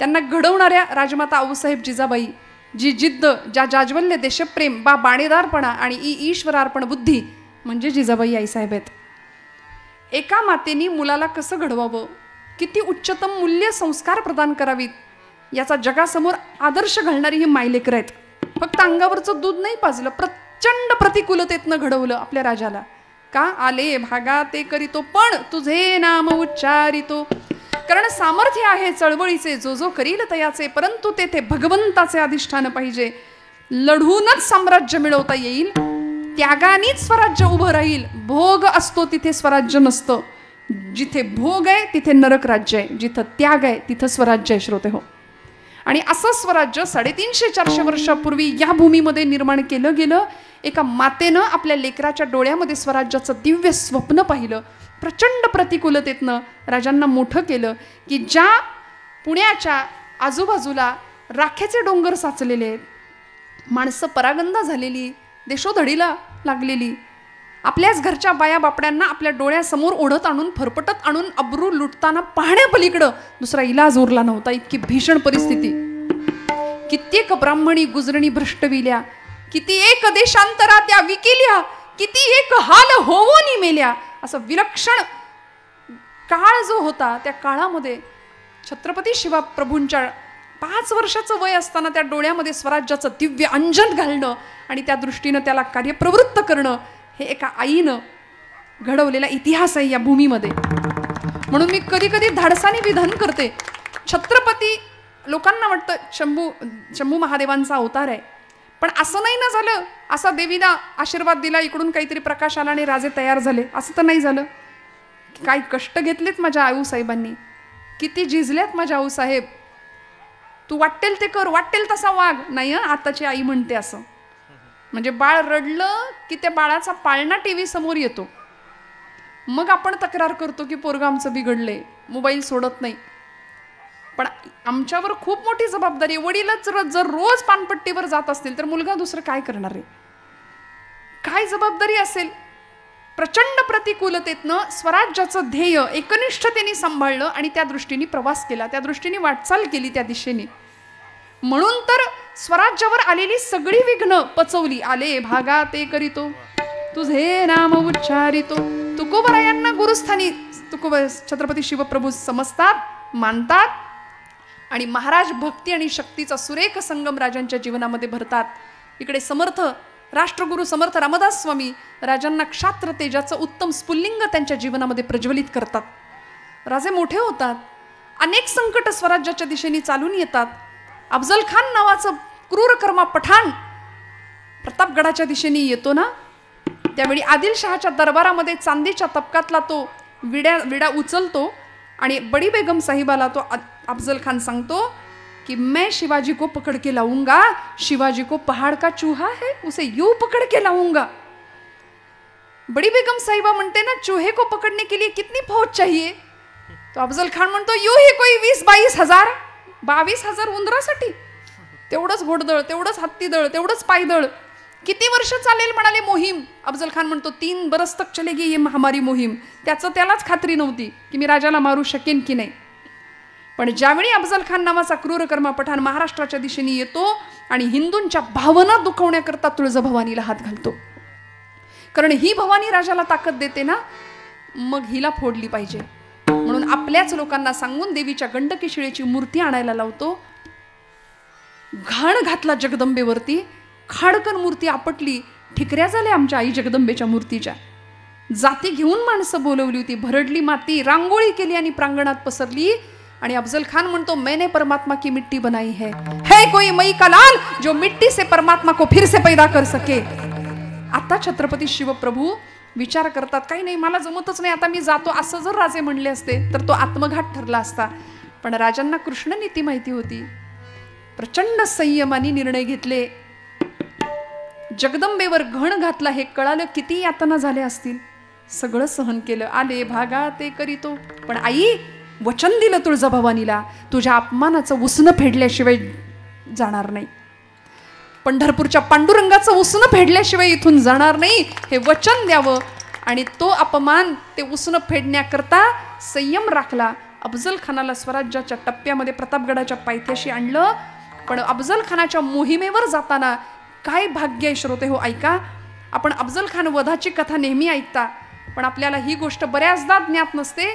त्यांना घडवणाऱ्या राजमाता आऊसाहेब जिजाबाई, जी जिद्द, ज्या जाज्वल्य देशप्रेम, बा बाणेदारपणा आणि ईश्वरार्पण बुद्धी म्हणजे जिजाबाई आईसाहेब आहेत. एका मातेनी मुलाला कसं घडवावं, किती उच्चतम मूल्य संस्कार प्रदान करावीत याचा जगासमोर आदर्श घालणारी ही मायलेकर आहेत. फक्त अंगावरचं दूध नाही पाजलं, प्रचंड प्रतिकूलतेतनं घडवलं आपल्या राजाला. का आले भागा ते करीतो पण तुझे नाम उच्चारितो. कारण सामर्थ्य आहे चळवळीचे, जो जो करील तयाचे, परंतु तेथे भगवंताचे अधिष्ठान पाहिजे. लढूनच साम्राज्य मिळवता येईल, त्यागानेच स्वराज्य उभं राहील. भोग असतो तिथे स्वराज्य नसतं. जिथे भोग आहे तिथे नरक राज्य आहे, जिथं त्याग आहे तिथं स्वराज्य आहे. श्रोते हो, आणि असं स्वराज्य 350-400 वर्षापूर्वी या भूमीमध्ये निर्माण केलं गेलं. एका मातेनं आपल्या लेकराच्या डोळ्यामध्ये स्वराज्याचं दिव्य स्वप्न पाहिलं. प्रचंड प्रतिकूलतेतनं राजांना मोठं केलं की ज्या पुण्याच्या आजूबाजूला राखेचे डोंगर साचलेले आहेत, माणसं परागंदा झालेली, देशोधडीला लागलेली, आपल्याच घरच्या बाया बापड्यांना आपल्या डोळ्यासमोर ओढत आणून फरफटत आणून अब्रू लुटताना पाहण्यापलीकडं दुसरा इलाज उरला नव्हता. इतकी भीषण परिस्थिती. कित्येक ब्राह्मणी गुजरणी भ्रष्टविल्या, किती एक देशांतरा त्या विकिल्या, किती एक हाल होवोनी मेल्या. असं विलक्षण काळ जो होता, त्या काळामध्ये छत्रपती शिवप्रभूंच्या 5 वर्षाचं वय असताना त्या डोळ्यामध्ये स्वराज्याचं दिव्य अंजन घालणं आणि त्या दृष्टीनं त्याला कार्यप्रवृत्त करणं, हे एका आईनं घडवलेला इतिहास आहे या भूमीमध्ये. म्हणून मी कधी कधी धाडसाने विधान करते. छत्रपती लोकांना वाटतं शंभू महादेवांचा अवतार आहे, पण असं नाही ना झालं. असा देवीला आशीर्वाद दिला, इकडून काहीतरी प्रकाश आला आणि राजे तयार झाले, असं तर नाही झालं. काही कष्ट घेतलेत माझ्या आऊसाहेबांनी, किती झिजल्यात माझ्या आऊसाहेब. तू वाटेल ते कर, वाटेल तसा वाग. नाही आताची आई म्हणते असं. म्हणजे बाळ रडलं की त्या बाळाचा पाळणा टीव्ही समोर येतो. मग आपण तक्रार करतो की पोरगं आमचं बिघडलंय, मोबाईल सोडत नाही. पण आमच्यावर खूप मोठी जबाबदारी आहे. वडीलच जर रोज पानपट्टीवर जात असतील तर मुलगा दुसरं काय करणार आहे? काय जबाबदारी असेल? प्रचंड प्रतिकूलतेतनं स्वराज्याचं ध्येय एकनिष्ठतेने सांभाळलं आणि त्या दृष्टीने प्रवास केला, त्या दृष्टीने वाटचाल केली, त्या दिशेने. म्हणून तर स्वराज्यावर आलेली सगळी विघ्न पचवली. आले भागा ते करीतो तुझे नाम उच्चारितो. तुकोबरायांना गुरुस्थानी छत्रपती शिवप्रभू समजतात, मानतात आणि महाराज भक्ती आणि शक्तीचा सुरेख संगम राजांच्या जीवनामध्ये भरतात. इकडे समर्थ राष्ट्रगुरु समर्थ रामदास स्वामी राजांना क्षात्र तेजाचं उत्तम स्फुल्लिंग त्यांच्या जीवनामध्ये प्रज्वलित करतात. राजे मोठे होतात, अनेक संकट स्वराज्याच्या दिशेने चालून येतात. अफजल खान नावाचं क्रूरकर्मा पठाण प्रतापगडाच्या दिशेने येतो ना, त्यावेळी आदिलशहाच्या दरबारामध्ये चांदीच्या तबकातला तो विडा उचलतो आणि बडी बेगम साहिबाला तो अफजल खान सांगतो कि मैं शिवाजी को पकड़ के लाऊंगा, शिवाजी को पहाड़ का चूहा है उसे यूं पकड़ के लाऊंगा. बड़ी बेगम साहिबा म्हणते ना, चूहे को पकड़ने के लिए कितनी फौज चाहिए? तो अफजल खान म्हणतो यूं ही कोई 20-22 हजार, 22,000 उंदरासाठी. तेवढंच घोडदळ, तेवढंच हत्तीदळ, तेवढंच पायदळ किती वर्ष चालेल म्हणाले मोहीम. अफजल खान म्हणतो 3 बरस तक चलेगी ये हमारी मोहीम. त्याचं त्यालाच खात्री नव्हती की मी राजाला मारू शकेन की नाही. पण ज्यावेळी अफजल खान नावाचा क्रूरकर्मा पठाण महाराष्ट्राच्या दिशेने येतो आणि हिंदूंच्या भावना दुखवण्याकरता तुळजाभवानीला हात घालतो, कारण ही भवानी राजाला ताकद देते ना, मग हिला फोडली पाहिजे म्हणून आपल्याच लोकांना सांगून देवीच्या गंडकी शिळेची मूर्ती आणायला लावतो. घाण घातला जगदंबेवरती, खाडकन मूर्ती आपटली, ठिकऱ्या झाल्या आमच्या आई जगदंबेच्या मूर्तीच्या. जाती घेऊन माणसं बोलवली होती, भरडली माती, रांगोळी केली आणि प्रांगणात पसरली. आणि अफजल खान म्हणतो मैंने परमात्मा की मिट्टी बनाई है कोई मई का लाल जो मिट्टी से परमात्मा को फिर से पैदा कर सके. आता छत्रपती शिवप्रभू विचार करतात, काही नाही मला जमतच नाही, आता मी जातो, असं जर राजे म्हणले असते तर तो आत्मघात ठरला असता. पण राजांना कृष्ण नीती माहिती होती. प्रचंड संयमाने निर्णय घेतले. जगदंबेवर घण घातला हे कळालं, किती यातना झाल्या असतील, सगळं सहन केलं. आले भागा ते करीतो, पण आई वचन दिलं तुळजाभवानीला, तुझ्या अपमानाचं उसनं फेडल्याशिवाय जाणार नाही. पंढरपूरच्या पांडुरंगाचं उसनं फेडल्याशिवाय इथून जाणार नाही, हे वचन द्यावं. आणि तो अपमान, ते उसनं फेडण्याकरता संयम राखला. अफजल खानाला स्वराज्याच्या टप्प्यामध्ये प्रतापगडाच्या पायथ्याशी आणलं. पण अफजल खानाच्या मोहिमेवर जाताना काय भाग्य आहे श्रोते हो, ऐका. आपण अफजल खान वधाची कथा नेहमी ऐकता, पण आपल्याला ही गोष्ट बऱ्याचदा ज्ञात नसते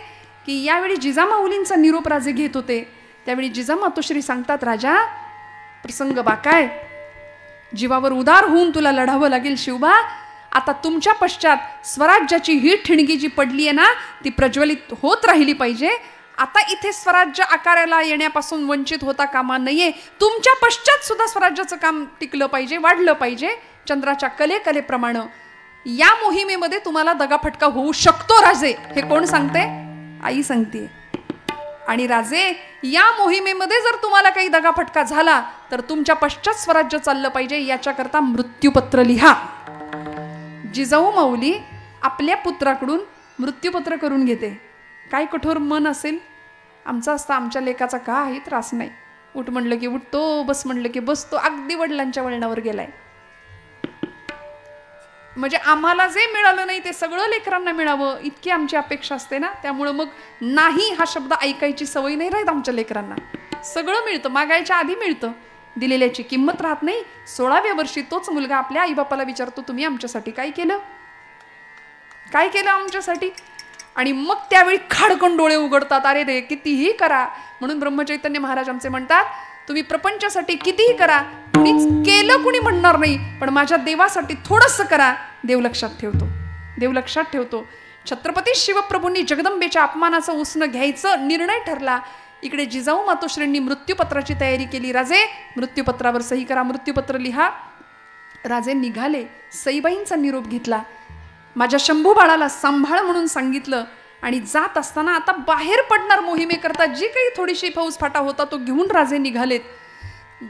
की यावेळी जिजामाऊलींचा निरोप राजे घेत होते. त्यावेळी जिजामातोश्री सांगतात, राजा प्रसंग बाकाय, जीवावर उदार होऊन तुला लढावं लागेल शिवबा. आता तुमच्या पश्चात स्वराज्याची ही ठिणगी जी पडली आहे ना, ती प्रज्वलित होत राहिली पाहिजे. आता इथे स्वराज्य आकाराला येण्यापासून वंचित होता कामा नये. तुमच्या पश्चात सुद्धा स्वराज्याचं काम टिकलं पाहिजे, वाढलं पाहिजे चंद्राच्या कलेप्रमाणे. या मोहिमेमध्ये तुम्हाला दगाफटका होऊ शकतो राजे. हे कोण सांगते? आई सांगते. आणि राजे, या मोहिमेमध्ये जर तुम्हाला काही दगाफटका झाला तर तुमच्या पश्चात स्वराज्य चाललं पाहिजे, याच्याकरता मृत्यूपत्र लिहा. जिजाऊ माऊली आपल्या पुत्राकडून मृत्यूपत्र करून घेते. काय कठोर मन असेल आमचं असतं, आमच्या लेकाचा काही त्रास नाही, उठ म्हणलं की उठतो, बस म्हणलं की बसतो, अगदी वडिलांच्या वळणावर गेलाय. म्हणजे आम्हाला जे मिळालं नाही ते सगळं लेकरांना मिळावं इतकी आमची अपेक्षा असते ना. त्यामुळं मग नाही हा शब्द ऐकायची सवय नाही राहत आमच्या लेकरांना. सगळं मिळतं, मागायच्या आधी मिळतं, दिलेल्याची किंमत राहत नाही. 16व्या वर्षी तोच मुलगा आपल्या आईबापाला विचारतो, तुम्ही आमच्यासाठी काय केलं, काय केलं आमच्यासाठी. आणि मग त्यावेळी खाडकन डोळे उघडतात, अरे रे कितीही करा. म्हणून ब्रह्मचैतन्य महाराज आमचे म्हणतात, तुम्ही प्रपंचासाठी कितीही करा, कुणीच केलं कुणी म्हणणार नाही, पण माझ्या देवासाठी थोडंसं करा, देव लक्षात ठेवतो, देव लक्षात ठेवतो. छत्रपती शिवप्रभूंनी जगदंबेच्या अपमानाचं उसनं घ्यायचं निर्णय ठरला. इकडे जिजाऊ मातोश्रींनी मृत्यूपत्राची तयारी केली. राजे मृत्यूपत्रावर सही करा, मृत्यूपत्र लिहा. राजे निघाले. सईबाईंचा निरोप घेतला, माझ्या शंभू बाळाला सांभाळ म्हणून सांगितलं. आणि जात असताना आता बाहेर पडणार मोहिमेकरता जी काही थोडीशी फौज फाटा होता तो घेऊन राजे निघालेत.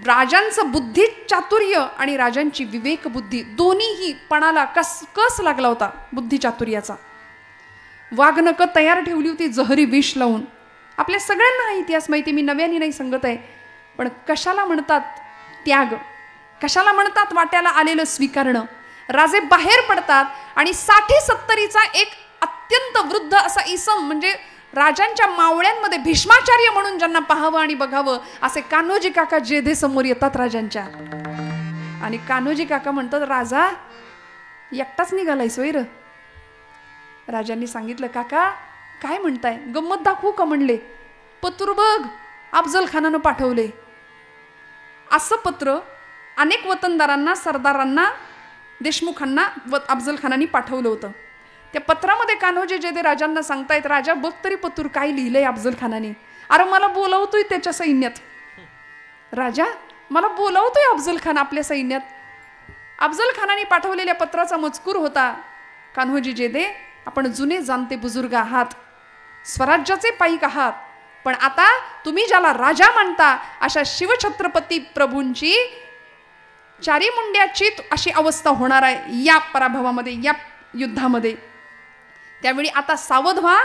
राजांचं बुद्धी चातुर्य आणि राजांची विवेक बुद्धी दोन्हीही पणाला कस लागला होता बुद्धी चातुर्याचा. वाघनकं तयार ठेवली होती जहरी विष लावून. आपल्या सगळ्यांना हा इतिहास माहिती, मी नव्याने नाही सांगत आहे. पण कशाला म्हणतात त्याग, कशाला म्हणतात वाट्याला आलेलं स्वीकारणं. राजे बाहेर पडतात आणि 60-70चा एक अत्यंत वृद्ध असा इसम, म्हणजे राजांच्या मावळ्यांमध्ये भीष्माचार्य म्हणून ज्यांना पाहावं आणि बघावं असे कान्होजी काका जेधे समोर येतात राजांच्या. आणि कान्होजी काका म्हणतात, राजा एकटाच निघालाय सोयर. राजांनी सांगितलं, काका काय म्हणताय, गंमत दाखवू का म्हणले. पत्र बघ अफजल खानानं पाठवले. असं पत्र अनेक वतनदारांना, सरदारांना, देशमुखांना अफजल खानांनी पाठवलं होतं. त्या पत्रामध्ये कान्होजी जेधे राजांना सांगतायत, राजा बघ तरी पत्र काय लिहिलंय अफजल खानाने. अरे मला बोलावतोय त्याच्या सैन्यात, राजा मला बोलावतोय अफजल खान आपल्या सैन्यात. अफजल खानाने पाठवलेल्या पत्राचा मजकूर होता, कान्होजी जेधे आपण जुने जाणते बुजुर्ग आहात, स्वराज्याचे पाईक आहात, पण आता तुम्ही ज्याला राजा मानता अशा शिवछत्रपती प्रभूंची चारी मुंड्याची अशी अवस्था होणार आहे या पराभवामध्ये, या युद्धामध्ये. त्यावेळी आता सावध व्हा,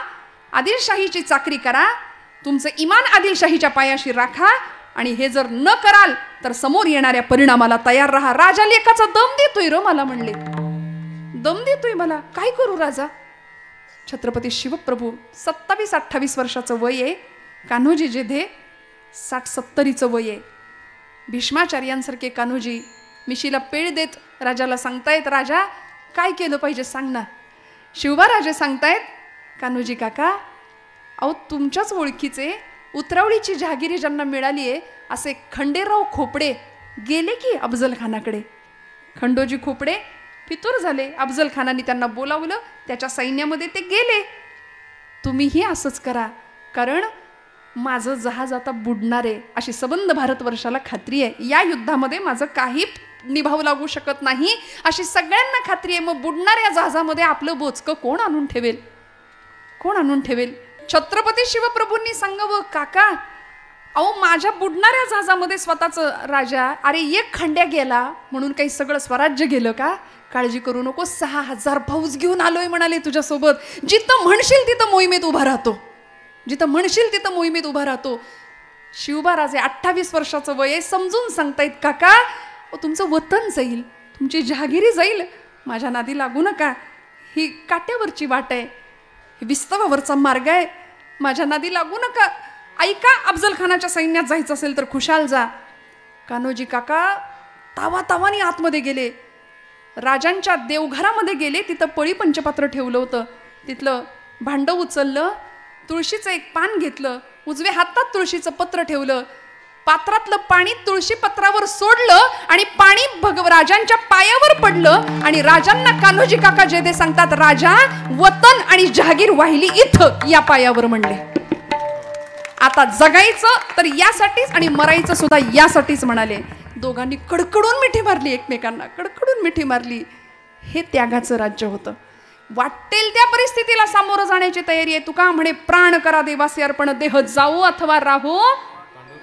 आदिलशाहीची चाकरी करा, तुमचं इमान आदिलशाहीच्या पायाशी राखा. आणि हे जर न कराल तर समोर येणाऱ्या परिणामाला तयार राहा. राजा लेकाचा दम देतोय र मला म्हणले, दम देतोय मला, काय करू राजा. छत्रपती शिवप्रभू 27-28 वर्षाचं वय आहे. कान्होजी जेधे 60-70चं वय आहे. भीष्माचार्यांसारखे कान्होजी मिशीला पेळ देत राजाला सांगतायत, राजा काय केलं पाहिजे सांग ना. शिवबाराजे सांगतायत, कान्होजी काका, अहो तुमच्याच ओळखीचे उतरावळीची जहागिरी ज्यांना मिळाली आहे असे खंडेराव खोपडे गेले की अफजल खानाकडे. खंडोजी खोपडे फितूर झाले. अफजल खानाने त्यांना बोलावलं, त्याच्या सैन्यामध्ये ते गेले. तुम्हीही असंच करा, कारण माझं जहाज आता बुडणार आहे अशी सबंध भारतवर्षाला खात्री आहे. या युद्धामध्ये माझं काही निभाव लागू शकत नाही अशी सगळ्यांना खात्री आहे. मग बुडणाऱ्या जहाजामध्ये आपलं बोचकं कोण आणून ठेवेल, कोण आणून ठेवेल. छत्रपती शिवप्रभूंनी सांगावं, काका अहो माझ्या बुडणाऱ्या जहाजामध्ये स्वतःचं राजा, अरे एक खंड्या गेला म्हणून काही सगळं स्वराज्य गेलं का. काळजी करू नको, 6000 फौज घेऊन आलोय म्हणाले तुझ्यासोबत. जिथं म्हणशील तिथं मोहिमेत उभा राहतो, जिथं म्हणशील तिथं मोहिमेत उभा राहतो. शिवबाराजे 28 वर्षाचं वय आहे, समजून सांगतायत, काका तुमचं वतन जाईल, तुमची जहागिरी जाईल, माझ्या नादी लागू नका. ही काट्यावरची वाट आहे, ही विस्तवावरचा मार्ग आहे, माझ्या नादी लागू नका. ऐका, अफजल खानाच्या सैन्यात जायचं असेल तर खुशाल जा. कान्होजी काका तावातावानी आतमध्ये गेले, राजांच्या देवघरामध्ये गेले. तिथं पळी पंचपात्र ठेवलं होतं, तिथलं भांडं उचललं, तुळशीचं एक पान घेतलं, उजव्या हातात तुळशीचं पत्र ठेवलं, पात्रातलं पाणी तुळशी पत्रावर सोडलं आणि पाणी राजांच्या पायावर पडलं. आणि राजांना कान्होजी काका जेधे सांगतात, राजा वतन आणि जहागीर वाहिली इथं या पायावर म्हणले. आता जगायचं तर यासाठीच आणि मरायचं सुद्धा यासाठीच म्हणाले. दोघांनी कडकडून मिठी मारली, एकमेकांना कडकडून मिठी मारली. हे त्यागाचं राज्य होतं. वाटेल त्या परिस्थितीला सामोरं जाण्याची तयारी आहे. तुका म्हणे, प्राण करा देवासी अर्पण, देह जाऊ अथवा राहो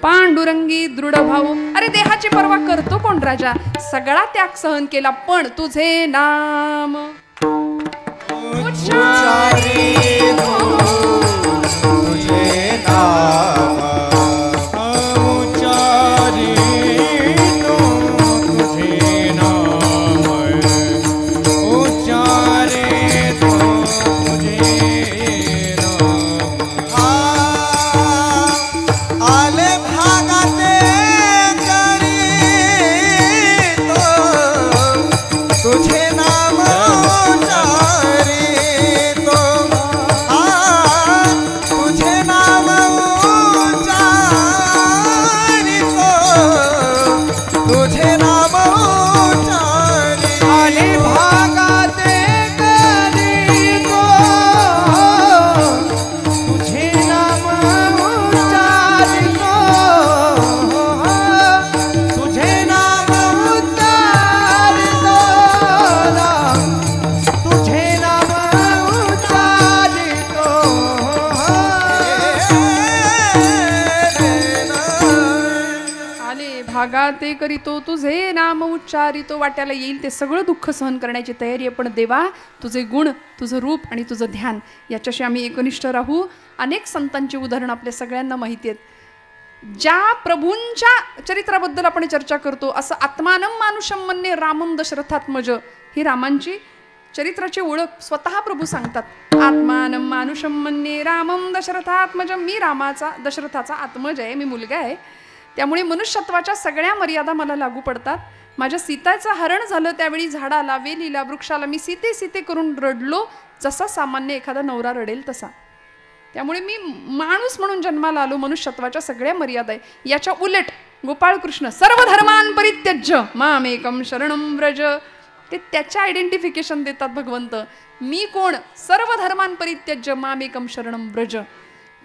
पांडुरंगी दृढ भाऊ. अरे देहाची पर्वा करतो कोण राजा, सगळा त्याग सहन केला, पण तुझे नाम उच्चारी तुझे नाम उच्चारी तुझे नाम उच्चारी तुझे नाम. आले भागाते करी तो तुझे नाम उच्चारी तो. तुझे नाम उच्चारी तो तुझे नाम उच्चारी. आले भागाते करी तो तुझे नाम उच्चारी तो तुझे नाम उच्चारी तो तुझे नाम उच्चारी तो. आले भागाते करीतो तुझे नाम उच्चारितो. वाट्याला येईल ते सगळं दुःख सहन करण्याची तयारी आहे, पण देवा तुझे गुण, तुझं रूप आणि तुझं ध्यान याच्याशी आम्ही एकनिष्ठ राहू. अनेक संतांची उदाहरणं आपल्या सगळ्यांना माहिती आहेत. ज्या प्रभूंच्या चरित्राबद्दल आपण चर्चा करतो, असं आत्मानं मानुषम म्हणणे रामम दशरथात्मज, ही रामांची चरित्राची ओळख स्वतः प्रभू सांगतात. आत्मानं मानुषम म्हणणे रामम दशरथात्मज, मी रामाचा दशरथाचा आत्मज आहे, मी मुलगा आहे, त्यामुळे मनुष्यत्वाच्या सगळ्या मर्यादा मला लागू पडतात. माझ्या सीताचं हरण झालं त्यावेळी झाडाला, वेलीला, वृक्षाला मी सीते सीते करून रडलो, जसा सामान्य एखादा नवरा रडेल तसा. त्यामुळे मी माणूस म्हणून जन्माला आलो, मनुष्यत्वाच्या सगळ्या मर्यादा आहे. याच्या उलट गोपाळकृष्ण सर्व धर्मान परित्यज्य मामेकम शरणम व्रज, ते त्याच्या आयडेंटिफिकेशन देतात भगवंत. मी कोण? सर्व धर्मान परित्यज्य मामेकम शरणम व्रज.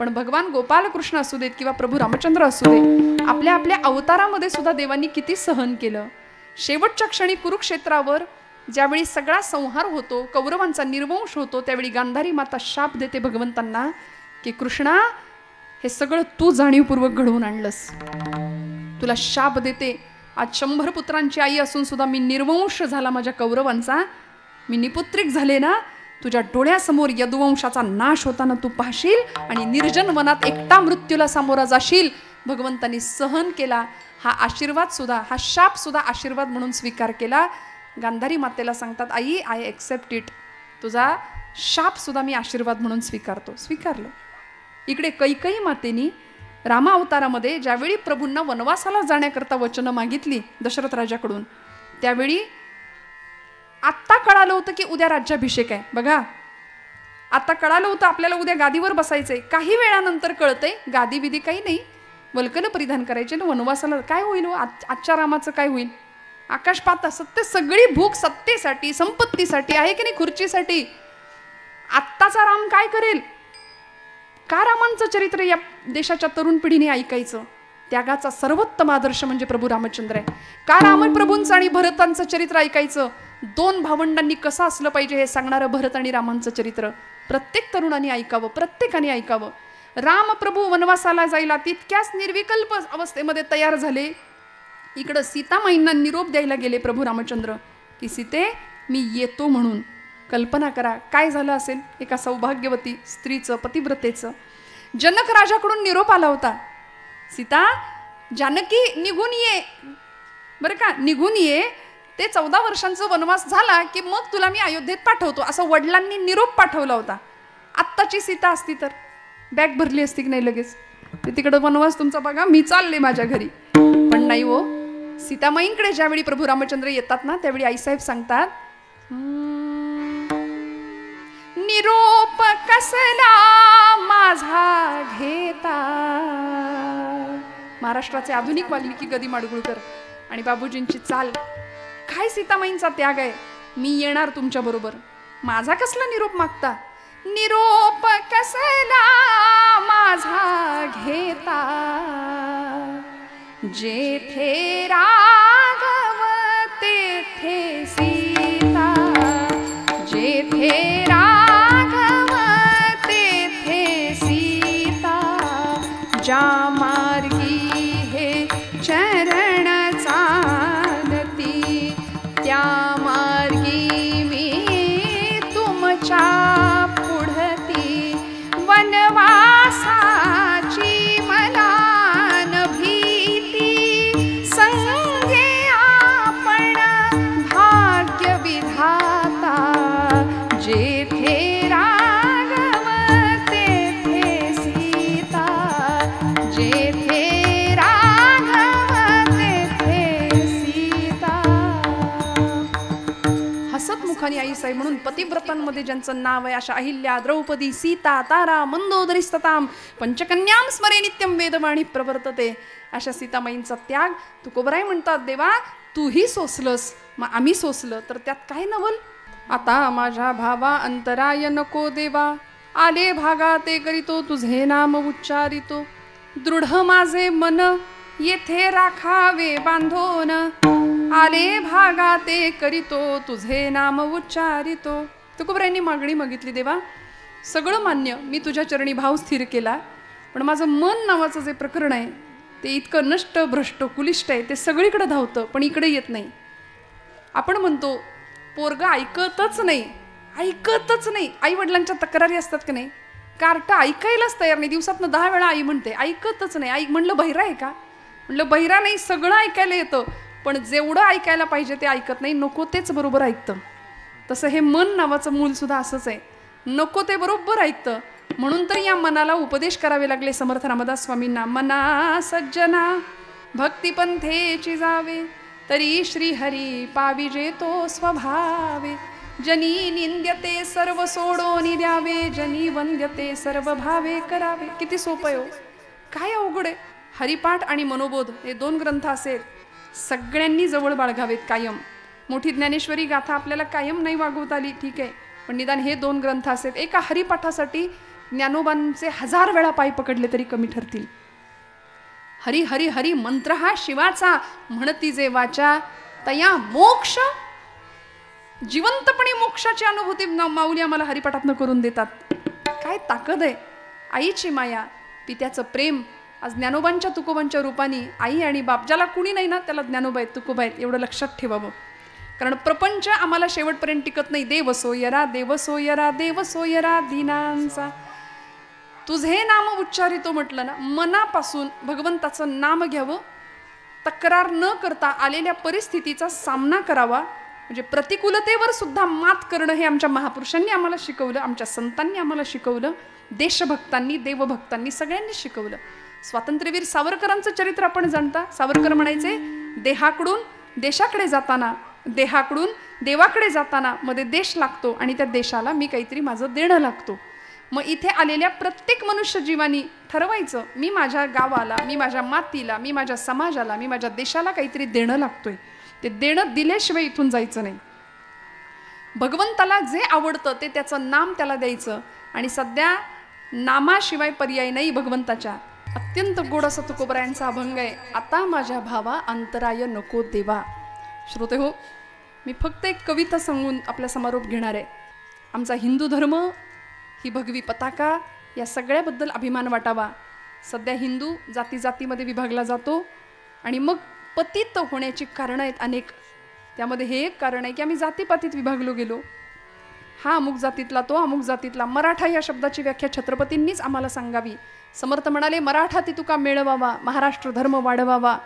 पण भगवान गोपालकृष्ण असू देत किंवा प्रभू रामचंद्र असू दे, आपल्या आपल्या अवतारामध्ये सुद्धा देवांनी किती सहन केलं. शेवटच्या क्षणी कुरुक्षेत्रावर ज्यावेळी सगळा संहार होतो, कौरवांचा निर्वंश होतो, त्यावेळी गांधारी माता शाप देते भगवंतांना की कृष्णा, हे सगळं तू जाणीवपूर्वक घडवून आणलंस, तुला शाप देते. आज 100 पुत्रांची आई असून सुद्धा मी निर्वंश झाला माझ्या कौरवांचा, मी निपुत्रिक झाले ना, तुझ्या डोळ्यासमोर यदुवंशाचा नाश होताना तू पाहशील आणि निर्जन वनात एकटा मृत्यूला सामोरा जाशील. भगवंतांनी सहन केला. हा आशीर्वाद सुद्धा, हा शाप सुद्धा आशीर्वाद म्हणून स्वीकार केला. गांधारी मातेला सांगतात, आई आय एक्सेप्ट इट, तुझा शाप सुद्धा मी आशीर्वाद म्हणून स्वीकारतो. स्वीकारलं. इकडे कैकेयी मातेनी रामा अवतारामध्ये ज्यावेळी प्रभूंना वनवासाला जाण्याकरता वचनं मागितली दशरथ राजाकडून, त्यावेळी आत्ता कळालं होतं की उद्या राज्याभिषेक आहे. बघा, आता कळालं होतं आपल्याला उद्या गादीवर बसायचंय. काही वेळानंतर कळतंय गादी विधी काही नाही, वल्कल परिधान करायचे ना, वनवासाला काय होईल, आजच्या रामाचं काय होईल. आकाश पाहता सत्य, सगळी भूक सत्तेसाठी, संपत्तीसाठी आहे की नाही, खुर्चीसाठी. आत्ताचा राम काय करेल. का रामांचं चरित्र या देशाच्या तरुण पिढीने ऐकायचं. त्यागाचा सर्वोत्तम आदर्श म्हणजे प्रभू रामचंद्र आहे. का रामप्रभूंचं आणि भरतांचं चरित्र ऐकायचं. दोन भावंडांनी कसं असलं पाहिजे हे सांगणारं भरत आणि रामांचं चरित्र प्रत्येक तरुणाने ऐकावं, प्रत्येकाने ऐकावं. रामप्रभू वनवासाला जायला तितक्याच निर्विकल्प अवस्थेमध्ये तयार झाले. इकडं सीतामाईंना निरोप द्यायला गेले प्रभू रामचंद्र की सीते मी येतो म्हणून. कल्पना करा काय झालं असेल एका सौभाग्यवती स्त्रीचं, पतिव्रतेचं. जनक राजाकडून निरोप आला होता, सीता जानकी निघून ये बरं का, निघून ये, ते 14 वर्षांचा वनवास झाला की मग तुला मी अयोध्येत पाठवतो, असं वडिलांनी निरोप पाठवला होता. आत्ताची सीता असती तर बॅग भरली असती की नाही लगेच, ते तिकडं वनवास तुमचा बघा, मी चालले माझ्या घरी. पण नाही हो, सीतामाईंकडे ज्यावेळी प्रभू रामचंद्र येतात ना, त्यावेळी आईसाहेब सांगतात, निरोप कसला माझा घेता. महाराष्ट्राचे आधुनिक वाल्मिकी गदी माडगुळकर आणि बाबूजींची चाल. काय सीतामाईंचा त्याग आहे. मी येणार तुमच्या बरोबर, माझा कसला निरोप मागता. निरोप कसला माझा घेता, जेथे राघव तेथे सीता, जेथे राघव तेथे सीता, ज्या मार्गी हे चरण चालती, त्या मार्गी मी तुमच्या पुढती. वनवासाची मला न भीती, संगे आपण भाग्य विधाता, जेथे राघव तेथे सीता, जेथे राघव तेथे सीता. हसतमुखाने आईसाहेब म्हणून पतिव्रतांमध्ये ज्यांचं नाव आहे अशा अहिल्या, द्रौपदी, सीता, तारा, मंदोदरीस्तताम, पंचकन्याम स्मरे नित्यम वेदवाणी प्रवर्तते. अशा सीतामाईंचा त्याग तुकोबराय म्हणतात, देवा तूही सोसलंस, मग आम्ही सोसलं तर त्यात काय नवल. आता माझ्या भावा अंतराय नको देवा, आले भागा ते करीतो तुझे नाम उच्चारितो. दृढ माझे मन येथे राखावे बांधोन, आले भागा ते करीतो तुझे नाम उच्चारितो. तुकोबरायांनी मागणी मागितली, देवा सगळं मान्य, मी तुझ्या चरणी भाव स्थिर केला, पण माझं मन नावाचं जे प्रकरण आहे ते इतकं नष्ट, भ्रष्ट, कुलिष्ट आहे, ते सगळीकडे धावतं पण इकडे येत नाही. आपण म्हणतो पोरगा ऐकतच नाही, ऐकतच नाही. आई वडिलांच्या तक्रारी असतात की नाही, कार्टा ऐकायलाच तयार नाही, दिवसातनं 10 वेळा आई म्हणते, ऐकतच नाही. आई म्हणलं बहिरा आहे का, म्हणलं बहिरा नाही, सगळं ऐकायला येतं पण जेवढं ऐकायला पाहिजे ते ऐकत नाही, नको तेच बरोबर ऐकतं. तसं हे मन नावाचं मूल सुद्धा असंच आहे, नको ते बरोबर ऐकतं. म्हणून तर या मनाला उपदेश करावे लागले समर्थ रामदास स्वामींना. मना सज्जना भक्तिपंथेची जावे, तरी श्रीहरी पाविजे तो स्वभावे. जनी निंद्यते सर्व सोडोनी द्यावे, जनी वंद्यते सर्व भावे करावे. किती सोपं आहे हो, काय अवघड आहे. हरिपाठ आणि मनोबोध हे 2 ग्रंथ असेल सगळ्यांनी जवळ बाळगावेत कायम. मोठी ज्ञानेश्वरी गाथा आपल्याला कायम नाही वागवता आली, ठीक आहे, पण निदान हे 2 ग्रंथ असेल. एका हरिपाठासाठी ज्ञानोबांचे 1000 वेळा पाय पकडले तरी कमी ठरतील. हरी हरी हरी मंत्र हा शिवाचा, म्हणती जे वाचा तया मोक्ष. जिवंतपणे मोक्षाची अनुभूती माऊली आम्हाला हरिपाठातनं करून देतात. काय ताकद आहे. आईची माया, पित्याचं प्रेम. आज ज्ञानोबांच्या तुकोबांच्या रूपाने आई आणि बाप, ज्याला कुणी नाही ना त्याला ज्ञानोबा आहेत, तुकोबा आहेत, एवढं लक्षात ठेवावं. कारण प्रपंच आम्हाला शेवटपर्यंत टिकत नाही. देव सोयरा, देव सोयरा, देव सोयरा दीनांचा. तुझे नाम उच्चारितो म्हटलं ना, मनापासून भगवंताचं नाम घ्यावं, तक्रार न करता आलेल्या परिस्थितीचा सामना करावा. म्हणजे प्रतिकूलतेवर सुद्धा मात करणं हे आमच्या महापुरुषांनी आम्हाला शिकवलं, आमच्या संतांनी आम्हाला शिकवलं, देशभक्तांनी, देवभक्तांनी सगळ्यांनी शिकवलं. स्वातंत्र्यवीर सावरकरांचं चरित्र आपण जाणता. सावरकर म्हणायचे, देहाकडून देशाकडे जाताना, देहाकडून देवाकडे जाताना मध्ये देश लागतो आणि त्या देशाला मी काहीतरी माझं देणं लागतो. मग इथे आलेल्या प्रत्येक मनुष्य जीवानी ठरवायचं, मी माझ्या गावाला, मी माझ्या मातीला, मी माझ्या समाजाला, मी माझ्या देशाला काहीतरी देणं लागतोय. ते देणं दिल्याशिवाय इथून जायचं नाही. भगवंताला जे आवडतं ते त्याचं नाम त्याला द्यायचं. आणि सध्या नामाशिवाय पर्याय नाही भगवंताच्या. अत्यंत गोड असं तुकोबरायांचा अभंग आहे, आता माझ्या भावा अंतराय नको देवा. श्रोते हो, मी फक्त एक कविता सांगून आपला समारोप घेणार आहे. आमचा हिंदू धर्म ही भगवी पताका, या सगळ्याबद्दल अभिमान वाटावा. सध्या हिंदू जाती जातीमध्ये विभागला जातो आणि मग पतित होण्याची कारणं आहेत अनेक. त्यामध्ये हे एक कारण आहे की आम्ही जातीपातीत विभागलो गेलो. हा अमुक जातीतला, तो अमुक जातीतला. मराठा या शब्दाची व्याख्या छत्रपतींनीच आम्हाला सांगावी. समर्थ म्हणाले, मराठा ती तुका मिळवावा, महाराष्ट्र धर्म वाढवावा.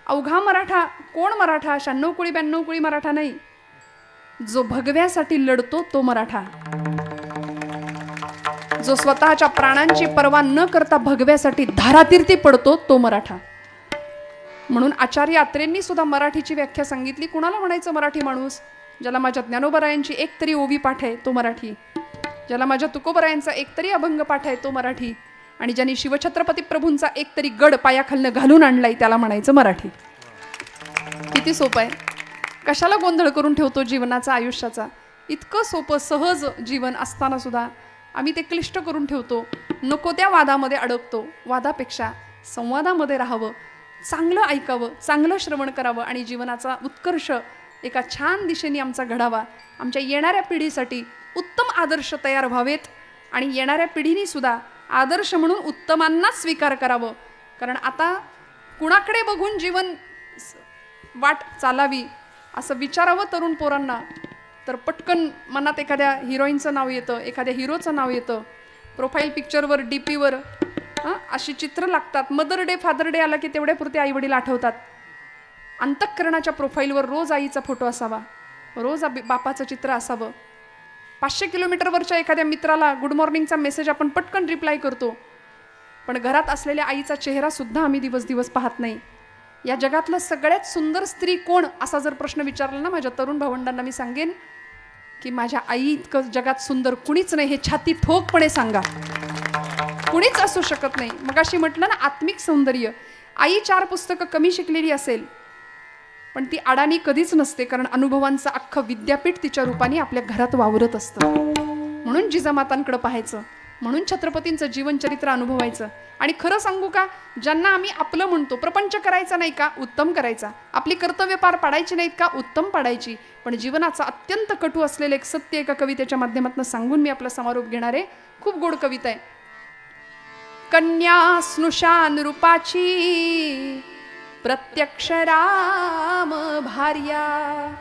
अवघा मराठा. कोण मराठा? 96 कुळी 92 कुळी मराठा नाही, जो भगव्यासाठी लढतो तो मराठा, जो स्वतःच्या प्राणांची पर्वा न करता भगव्यासाठी धारातीर्थी पडतो तो मराठा. म्हणून आचार्य अत्रेंनी सुद्धा मराठीची व्याख्या सांगितली. कुणाला म्हणायचं मराठी माणूस? ज्याला माझ्या ज्ञानोबरायांची एक तरी ओवी पाठ आहे तो मराठी, ज्याला माझ्या तुकोबरायांचा एक तरी अभंग पाठ आहे तो मराठी, आणि ज्यांनी शिवछत्रपती प्रभूंचा एक तरी गड पायाखालनं घालून आणलाय त्याला म्हणायचं मराठी. किती सोपं आहे. कशाला गोंधळ करून ठेवतो जीवनाचा, आयुष्याचा? इतकं सोपं सहज जीवन असताना सुद्धा आम्ही ते क्लिष्ट करून ठेवतो. नको त्या वादामध्ये अडकतो. वादापेक्षा संवादामध्ये राहावं, चांगलं ऐकावं, चांगलं श्रवण करावं आणि जीवनाचा उत्कर्ष एका छान दिशेने आमचा घडावा. आमच्या येणाऱ्या पिढीसाठी उत्तम आदर्श तयार व्हावेत आणि येणाऱ्या पिढीने सुद्धा आदर्श म्हणून उत्तमांनाच स्वीकार करावं. कारण आता कुणाकडे बघून जीवन वाट चालावी असं विचारावं तरुण पोरांना, तर पटकन मनात एखाद्या हिरोईनचं नाव येतं, एखाद्या हिरोचं नाव येतं. प्रोफाईल पिक्चरवर, डीपीवर अशी चित्र लागतात. मदर डे, फादर डे आला की तेवढ्यापुरते आईवडील आठवतात. अंतःकरणाच्या प्रोफाईलवर रोज आईचा फोटो असावा, रोज बापाचं चित्र असावं. 500 किलोमीटरवरच्या एखाद्या मित्राला गुड मॉर्निंगचा मेसेज आपण पटकन रिप्लाय करतो, पण घरात असलेल्या आईचा चेहरा सुद्धा आम्ही दिवस दिवस पाहत नाही. या जगातलं सगळ्यात सुंदर स्त्री कोण असा जर प्रश्न विचारला ना माझ्या तरुण भावंडांना, मी सांगेन की माझ्या आई इतकं जगात सुंदर कुणीच नाही, हे छाती ठोकपणे सांगा. कुणीच असू शकत नाही. मग अशी म्हटलं ना, आत्मिक सौंदर्य. आई 4 पुस्तकं कमी शिकलेली असेल पण ती अडाणी कधीच नसते, कारण अनुभवांचं अख्खं विद्यापीठ तिच्या रूपाने आपल्या घरात वावरत असतं. म्हणून जिजामातांकडे पाहायचं, म्हणून छत्रपतींचं जीवनचरित्र अनुभवायचं. आणि खरं सांगू का, ज्यांना आम्ही आपलं म्हणतो, प्रपंच करायचा नाही का? उत्तम करायचा. आपली कर्तव्य पार पाडायची नाहीत का? उत्तम पाडायची. पण जीवनाचा अत्यंत कटू असलेलं एक सत्य एका कवितेच्या माध्यमातून सांगून मी आपला समारोप घेणार आहे. खूप गोड कविता आहे. कन्या स्नुषान रूपाची प्रत्यक्ष राम भार्या,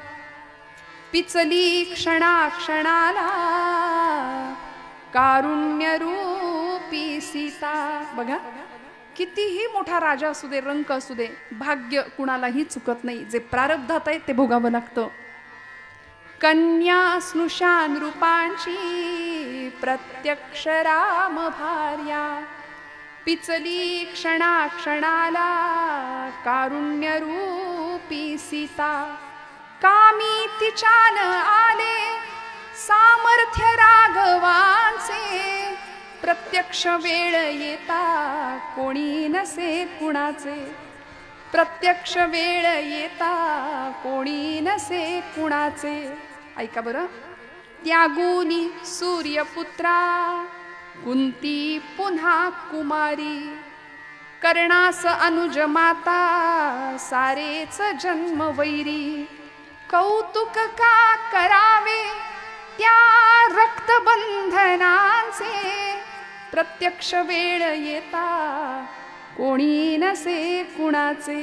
पिचली क्षणाक्षणाला कारुण्य रूपी सीता. बघा, कितीही मोठा राजा असू दे, रंक असू दे, भाग्य कुणालाही चुकत नाही. जे प्रारब्धात आहे ते भोगावं लागतं. कन्या स्नुषान रूपांची प्रत्यक्ष राम भार्या, पिचली क्षणाक्षणाला कारुण्य रूपी सीता. कामी तिच्यान आले सामर्थ्य राघवांचे, प्रत्यक्ष वेळ येता कोणी नसे कुणाचे. प्रत्यक्ष वेळ येता कोणी नसे कुणाचे. ऐका बरं. त्यागुनी सूर्यपुत्रा कुंती पुन्हा कुमारी, कर्णास अनुज माता सारेच जन्म वैरी. कौतुक का करावे त्या रक्तबंधनांचे, प्रत्यक्ष वेळ येता कोणी नसे कुणाचे.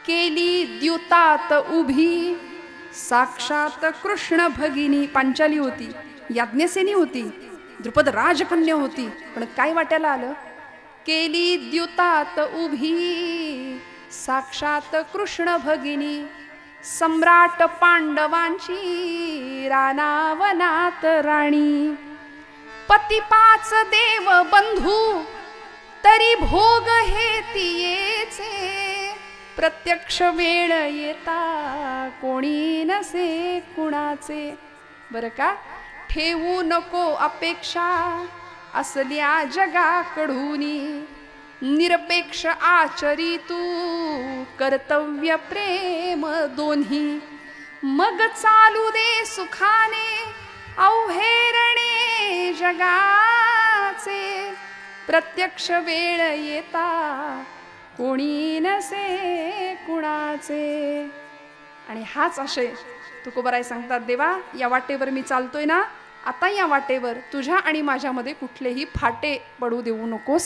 केली द्युतात उभी साक्षात कृष्ण भगिनी. पांचाली होती, याज्ञसेनी होती, द्रुपद राजकन्या होती, पण काय वाट्याला आलं? केली द्युतात उभी साक्षात कृष्ण भगिनी, सम्राट पांडवांची रानावनात राणी. पती 5 देव बंधू तरी भोग हे तियेचे, प्रत्यक्ष वेळ येता कोणी नसे कुणाचे. बरं का, ठेवू नको अपेक्षा असल्या जगाकडूनी, निरपेक्ष आचरी तू कर्तव्य प्रेम दोन्ही. मग चालू दे सुखाने अवहेरणे जगाचे, प्रत्यक्ष वेळ येता कोणी नसे कुणाचे. आणि हाच आशय तुकोबाराय सांगतात, देवा या वाटेवर मी चालतोय ना, आता या वाटेवर तुझ्या आणि माझ्यामध्ये कुठलेही फाटे पडू देऊ नकोस.